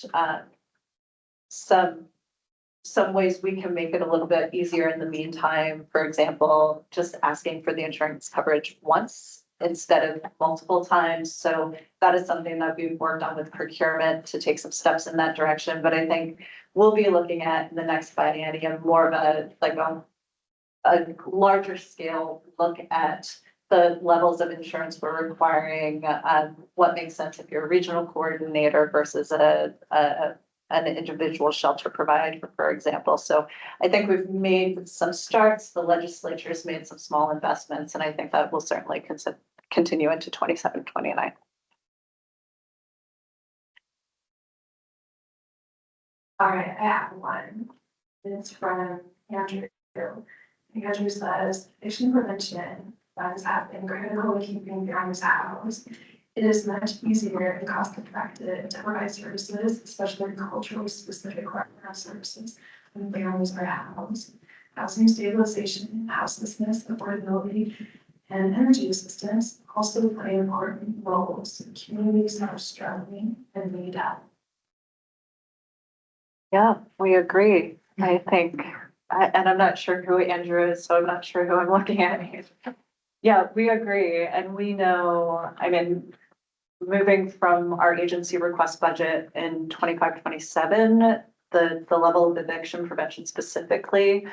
some ways we can make it a little bit easier in the meantime. For example, just asking for the insurance coverage once instead of multiple times. So that is something that we've worked on with procurement to take some steps in that direction. But I think we'll be looking at in the next biennium more of a larger scale look at the levels of insurance we're requiring, what makes sense if you're a regional coordinator versus an individual shelter provider, for example. So I think we've made some starts. The legislature's made some small investments, and I think that will certainly continue into 27, 29. All right, I have one. It's from Andrew. Andrew says, addiction prevention funds have been critical in keeping families housed. It is much easier and cost effective to provide services, especially culturally specific services, when families are housed. housing stabilization, houselessness, affordability, and energy assistance also play important roles in communities that are struggling and need help. Yeah, we agree. I think, and I'm not sure who Andrew is, so I'm not sure who I'm looking at. Yeah, we agree. And we know, I mean, moving from our agency request budget in 25-27, the level of eviction prevention specifically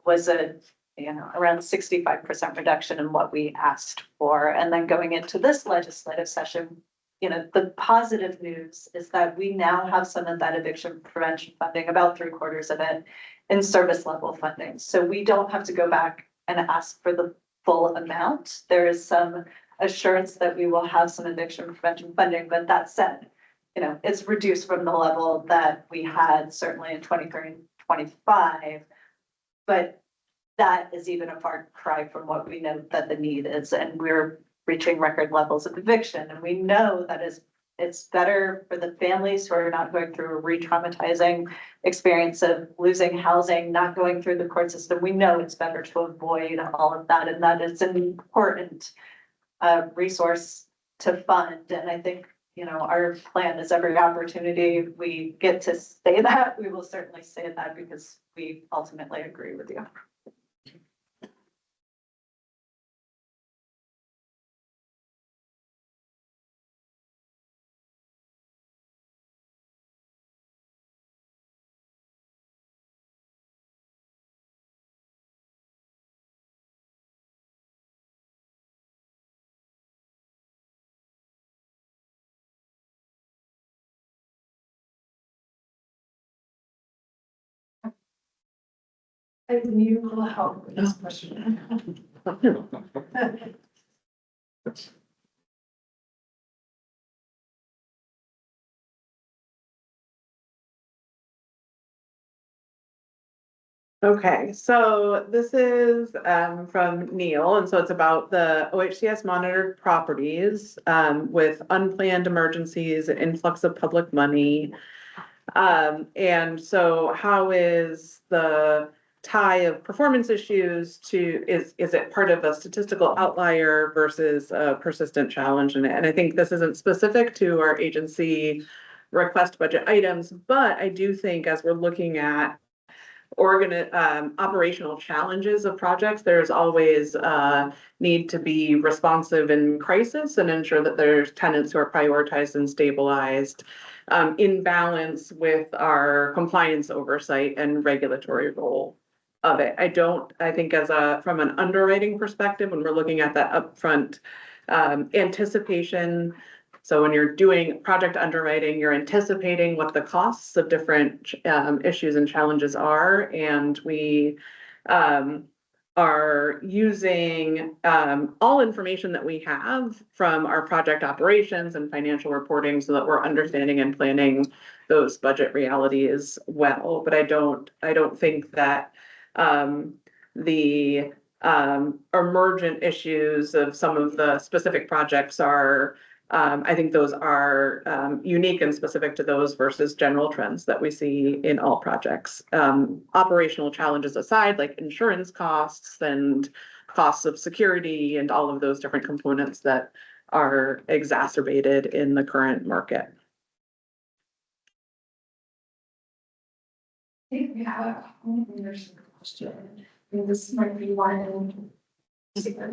was around 65% reduction in what we asked for. And then going into this legislative session, the positive news is that we now have some of that eviction prevention funding, about 3/4 of it, in service level funding. So we don't have to go back and ask for the full amount. There is some assurance that we will have some eviction prevention funding, but that said, it's reduced from the level that we had certainly in 23 and 25. But that is even a far cry from what we know that the need is, and we're reaching record levels of eviction. And we know that it's better for the families who are not going through a re-traumatizing experience of losing housing, not going through the court system. We know it's better to avoid all of that, and that is an important resource to fund. And I think, our plan is every opportunity we get to say that, we will certainly say that, because we ultimately agree with you. I need a little help with this question. Okay, so this is from Neil, and so it's about the OHCS monitored properties with unplanned emergencies, influx of public money. And so how is the tie of performance issues is it part of a statistical outlier versus a persistent challenge? And I think this isn't specific to our agency request budget items, but I do think as we're looking at operational challenges of projects, there's always need to be responsive in crisis and ensure that there's tenants who are prioritized and stabilized in balance with our compliance oversight and regulatory role of it. I think from an underwriting perspective, when we're looking at that upfront anticipation. So when you're doing project underwriting, you're anticipating what the costs of different issues and challenges are. And we are using all information that we have from our project operations and financial reporting so that we're understanding and planning those budget realities well. But I don't think that the emergent issues of some of the specific projects are I think those are unique and specific to those versus general trends that we see in all projects. Operational challenges aside, like insurance costs and costs of security and all of those different components that are exacerbated in the current market. I think we have a ownership question. I mean, this might be one.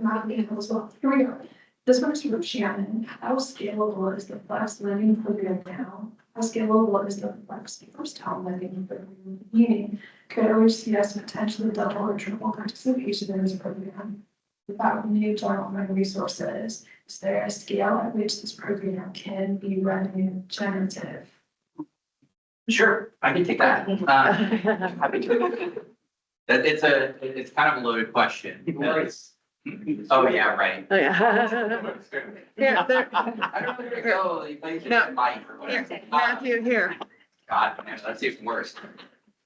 Not being able as well. Here we go. This one's from Shannon. How scalable is the flex lending program now? How scalable is the flex first time lending program? Meaning, could OHCS potentially double or triple participation in this program without new general fund resources? Is there a scale at which this program can be revenue generative? Sure, I can take that. Happy to. It's kind of a loaded question. because- Oh, yeah, right. Oh, yeah. Yeah, there, I don't know where to go. You might No. hit mic or whatever. Matthew, here. God, man, that's even worse.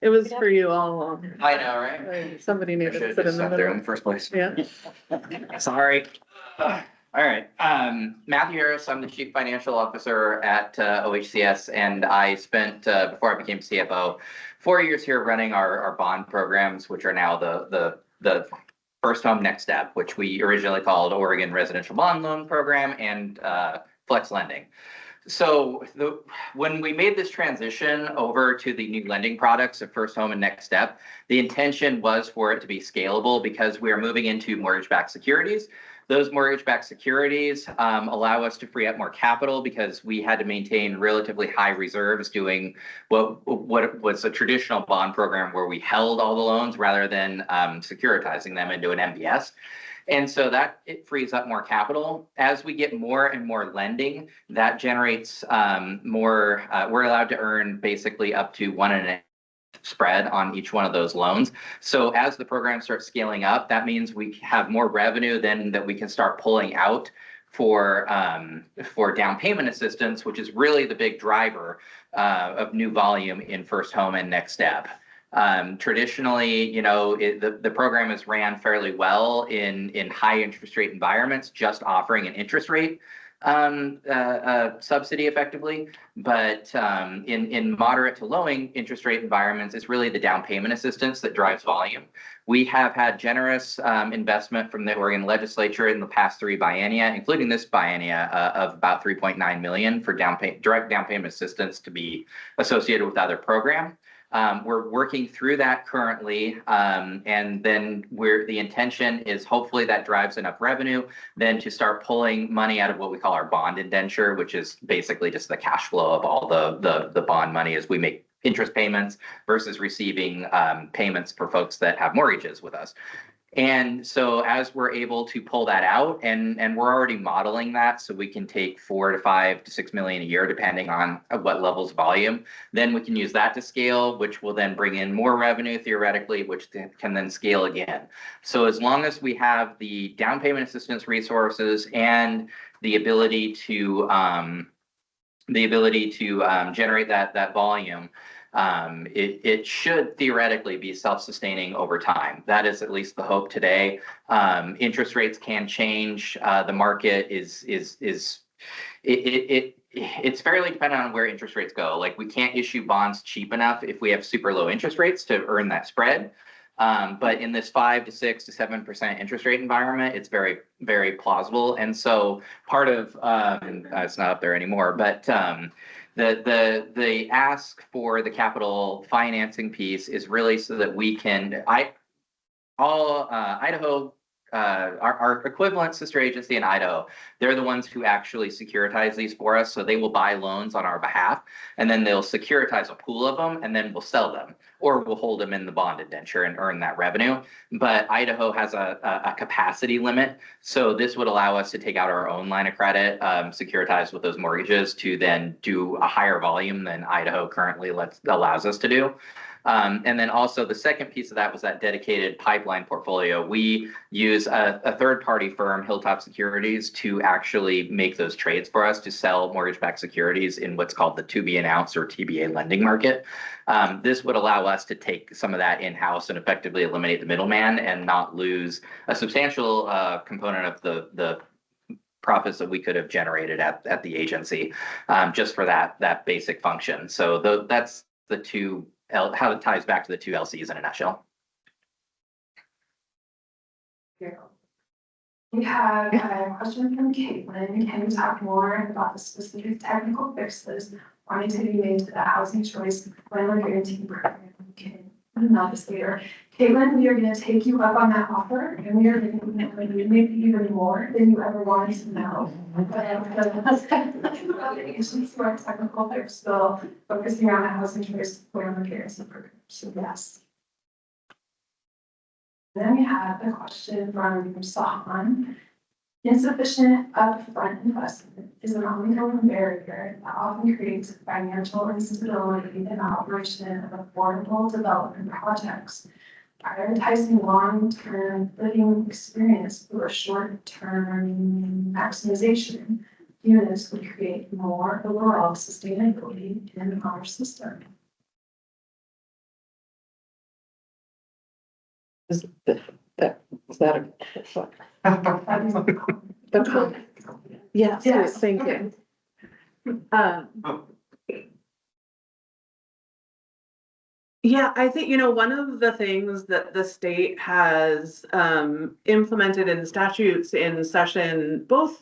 It was for you all along. I know, right? Somebody I needed should to have sit in just the sat there in middle. the first place. Yeah. Sorry. All All right, Matthew Harris, I'm the Chief Financial Officer at OHCS, and I spent, before I became CFO, 4 years here running our bond programs, which are now the First Home Next Step, which we originally called Oregon Residential Bond Loan Program and Flex Lending. So when we made this transition over to the new lending products of First Home and Next Step, the intention was for it to be scalable because we are moving into mortgage-backed securities. Those mortgage-backed securities allow us to free up more capital because we had to maintain relatively high reserves doing what was a traditional bond program where we held all the loans rather than securitizing them into an MBS. And so that it frees up more capital. As we get more and more lending, that generates more, we're allowed to earn basically up to 1.5 spread on each one of those loans. So as the program starts scaling up, that means we have more revenue then that we can start pulling out for down payment assistance, which is really the big driver of new volume in First Home and Next Step. Traditionally, you know, the program is ran fairly well in high interest rate environments, just offering an interest rate subsidy effectively. But in moderate to low interest rate environments, it's really the down payment assistance that drives volume. We have had generous investment from the Oregon legislature in the past 3 biennia, including this biennia of about $3.9 million for direct down payment assistance to be associated with other programs. We're working through that currently, and then the intention is hopefully that drives enough revenue then to start pulling money out of what we call our bond indenture, which is basically just the cash flow of all the bond money as we make interest payments versus receiving payments for folks that have mortgages with us. And so as we're able to pull that out, and we're already modeling that, so we can take 4 to 5 to 6 million a year, depending on what levels of volume, then we can use that to scale, which will then bring in more revenue theoretically, which can then scale again. So as long as we have the down payment assistance resources and the ability to generate that volume, it should theoretically be self-sustaining over time. That is at least the hope today. Interest rates can change. The market it's fairly dependent on where interest rates go. Like, we can't issue bonds cheap enough if we have super low interest rates to earn that spread. But in this 5 to 6 to 7% interest rate environment, it's very, very plausible. And so part of it's not up there anymore, but the ask for the capital financing piece is really so that we can Idaho, our equivalent sister agency in Idaho, they're the ones who actually securitize these for us. So they will buy loans on our behalf, and then they'll securitize a pool of them, and then we'll sell them, or we'll hold them in the bond indenture and earn that revenue. But Idaho has a capacity limit. So this would allow us to take out our own line of credit, securitize with those mortgages to then do a higher volume than Idaho currently allows us to do. And then also the second piece of that was that dedicated pipeline portfolio. We use a third-party firm, Hilltop Securities, to actually make those trades for us to sell mortgage-backed securities in what's called the to-be announced or TBA lending market. This would allow us to take some of that in-house and effectively eliminate the middleman and not lose a substantial component of the profits that we could have generated at the agency just for that basic function. So that's the two. How it ties back to the 2 LCs in a nutshell. We have a question from Caitlin. Can you talk more about the specific technical fixes wanting to be made to the housing choice landlord guarantee program? Okay, not this later. Caitlin, we are going to take you up on that offer, and we are going to maybe even more than you ever wanted to know. Issues to our technical fix still focusing on the housing choice landlord guarantee program. So yes. Then we have a question from Sahan. Insufficient upfront investment is an ongoing barrier that often creates financial instability in the operation of affordable development projects. Prioritizing long-term living experience through a short-term maximization units would create more overall sustainability in our system. Is that a Yes, Yes. thank you. Yeah, I think, one of the things that the state has implemented in statutes in session, both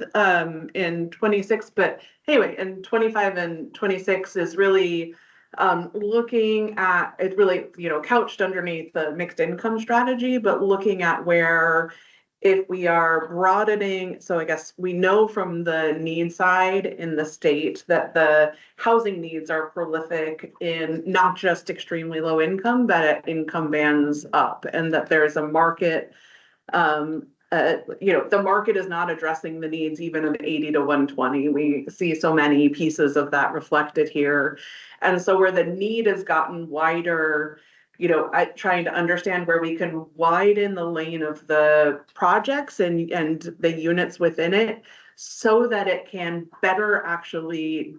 in 26, but anyway, in 25 and 26 is really looking at, it really, couched underneath the mixed income strategy, but looking at where if we are broadening, so I guess we know from the need side in the state that the housing needs are prolific in not just extremely low income, but at income bands up, and that there's a market. The market is not addressing the needs even of 80 to 120. We see so many pieces of that reflected here. And so where the need has gotten wider, trying to understand where we can widen the lane of the projects and the units within it so that it can better actually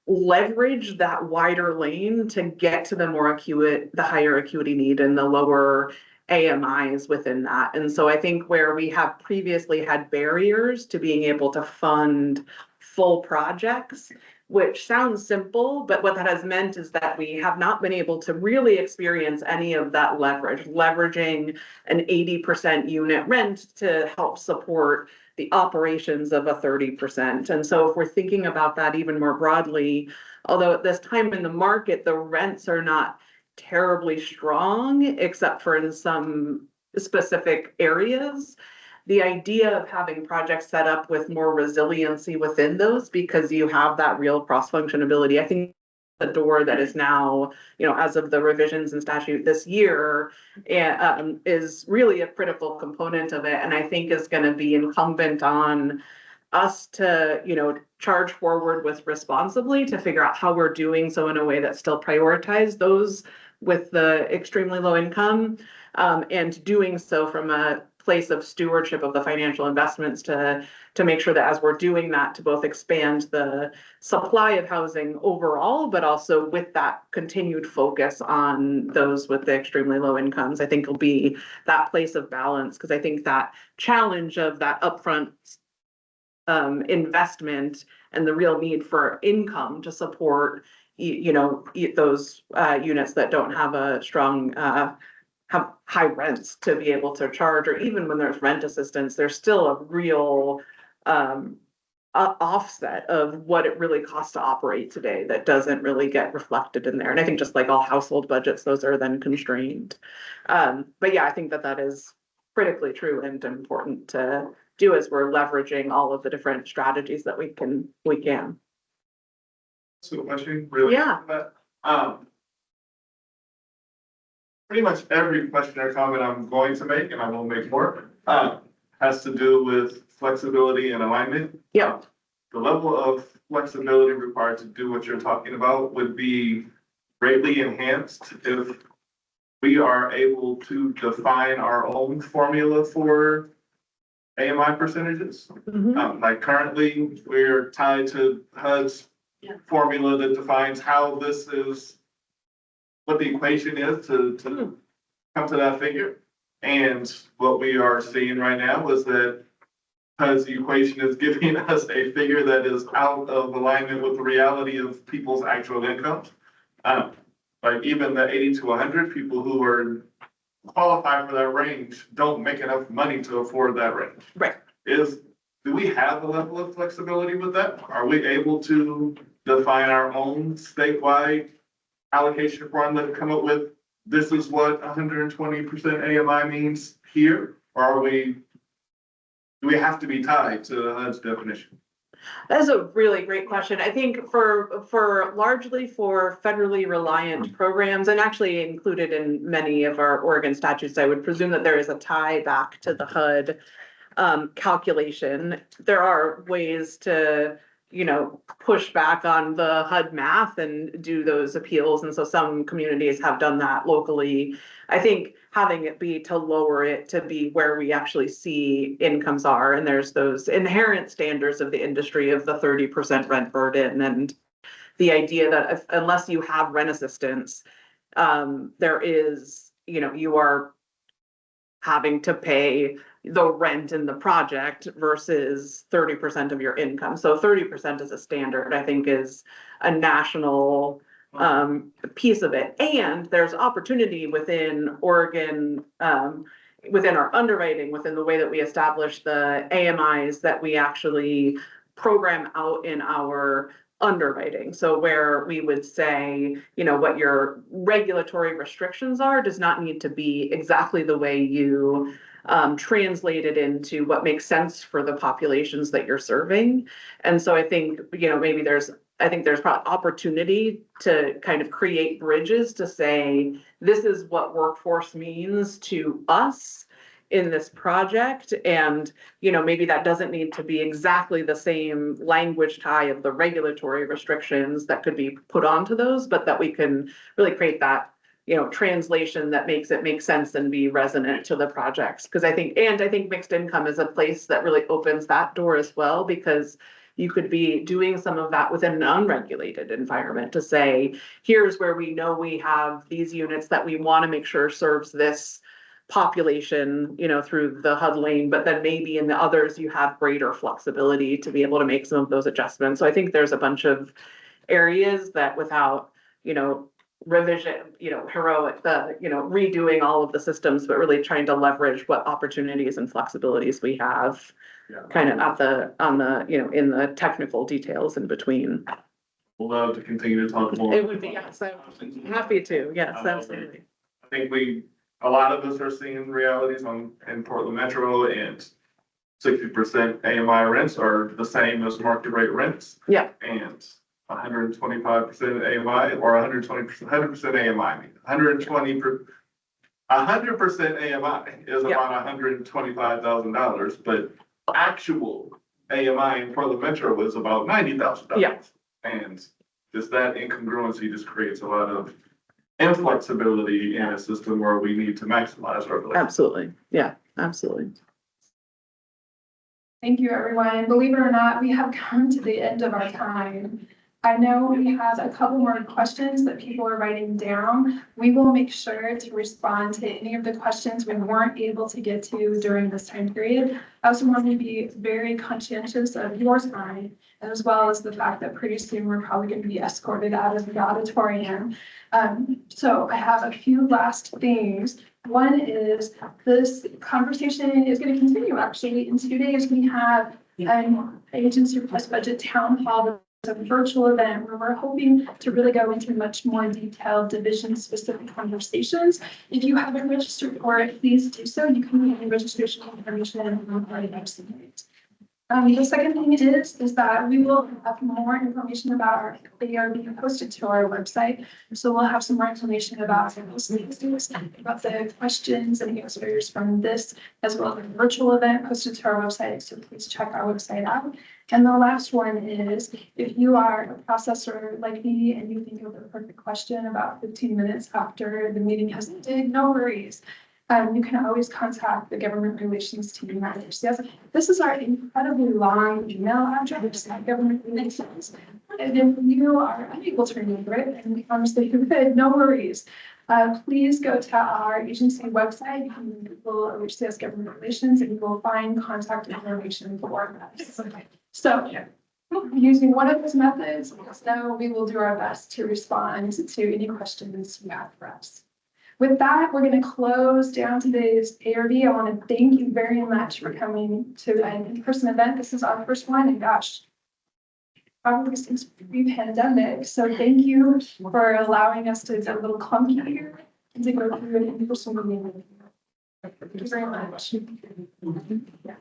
leverage that wider lane to get to the higher acuity need and the lower AMIs within that. And so I think where we have previously had barriers to being able to fund full projects, which sounds simple, but what that has meant is that we have not been able to really experience any of that leveraging an 80% unit rent to help support the operations of a 30%. And so if we're thinking about that even more broadly, although at this time in the market, the rents are not terribly strong, except for in some specific areas, the idea of having projects set up with more resiliency within those, because you have that real cross-functionability, I think the door that is now, as of the revisions in statute this year, is really a critical component of it. And I think is going to be incumbent on us to, charge forward with responsibly to figure out how we're doing so in a way that still prioritize those with the extremely low income, and doing so from a place of stewardship of the financial investments to make sure that as we're doing that, to both expand the supply of housing overall, but also with that continued focus on those with the extremely low incomes, I think will be that place of balance. Because I think that challenge of that upfront investment and the real need for income to support, those units that don't have a strong have high rents to be able to charge, or even when there's rent assistance, there's still a real offset of what it really costs to operate today that doesn't really get reflected in there. And I think just like all household budgets, those are then constrained. But yeah, I think that is critically true and important to do as we're leveraging all of the different strategies that we can. So question, really? Yeah. Pretty much every question or comment I'm going to make, and I will make more, has to do with flexibility and alignment. Yeah. The level of flexibility required to do what you're talking about would be greatly enhanced if we are able to define our own formula for AMI percentages. Like currently, we're tied to HUD's formula that defines how this is, what the equation is to come to that figure. And what we are seeing right now is that HUD's equation is giving us a figure that is out of alignment with the reality of people's actual incomes. Like even the 80 to 100 people who are qualified for that range don't make enough money to afford that range. Right. Do we have a level of flexibility with that? Are we able to define our own statewide allocation formula to come up with, this is what 120% AMI means here? Or do we have to be tied to the HUD's definition? That's a really great question. I think for largely for federally reliant programs, and actually included in many of our Oregon statutes, I would presume that there is a tie back to the HUD calculation. There are ways to, push back on the HUD math and do those appeals. And so some communities have done that locally. I think having it be to lower it to be where we actually see incomes are. And there's those inherent standards of the industry of the 30% rent burden. And the idea that unless you have rent assistance, there is, you are having to pay the rent in the project versus 30% of your income. So 30% is a standard, I think is a national piece of it. And there's opportunity within Oregon, within our underwriting, within the way that we establish the AMIs that we actually program out in our underwriting. So where we would say, you know, what your regulatory restrictions are does not need to be exactly the way you translate it into what makes sense for the populations that you're serving. And so I think, you know, maybe there's probably opportunity to kind of create bridges to say, this is what workforce means to us in this project. And, you know, maybe that doesn't need to be exactly the same language tie of the regulatory restrictions that could be put onto those, but that we can really create that, you know, translation that makes it make sense and be resonant to the projects. Because I think mixed income is a place that really opens that door as well, because you could be doing some of that within an unregulated environment to say, here's where we know we have these units that we want to make sure serves this population, you know, through the HUD lane, but then maybe in the others you have greater flexibility to be able to make some of those adjustments. So I think there's a bunch of areas that without, you know, revision, you know, heroic, you know, redoing all of the systems, but really trying to leverage what opportunities and flexibilities we have kind of on the, you know, in the technical details in between. We'll love to continue to talk more. It would be, yes, I'm happy to, yes, absolutely. I think a lot of us are seeing realities in Portland Metro, and 60% AMI rents are the same as market rate rents. Yeah. And 125% AMI or 100% AMI, 100% AMI is about $125,000, but actual AMI in Portland Metro is about $90,000. Yeah. And just that incongruency just creates a lot of inflexibility in a system where we need to maximize our ability. Absolutely. Yeah, absolutely. Thank you, everyone. Believe it or not, we have come to the end of our time. I know we have a couple more questions that people are writing down. We will make sure to respond to any of the questions we weren't able to get to during this time period. I also want to be very conscientious of your time, as well as the fact that pretty soon we're probably going to be escorted out of the auditorium. So I have a few last things. One is this conversation is going to continue actually. In 2 days, we have an agency request budget town hall. It's a virtual event where we're hoping to really go into much more detailed division-specific conversations. If you haven't registered for it, please do so. You can get registration information on our website. The second thing is that we will have more information about our ARB posted to our website. So we'll have some more information about those things, about the questions and answers from this, as well as a virtual event posted to our website. So please check our website out. And the last one is, if you are a processor like me and you think of the perfect question about 15 minutes after the meeting has ended, no worries. You can always contact the government relations team at HCS. This is our incredibly long email address at government relations. And if you are unable to remember it, and we honestly could, no worries. Please go to our agency website, you can Google HCS government relations, and you will find contact information for us. So using one of those methods, so we will do our best to respond to any questions you have for us. With that, we're going to close down today's ARB. I want to thank you very much for coming to an in-person event. This is our first one, and gosh, probably since pre-pandemic. So thank you for allowing us to get a little clunky here and to go through an in-person meeting. Thank you very much. Yeah.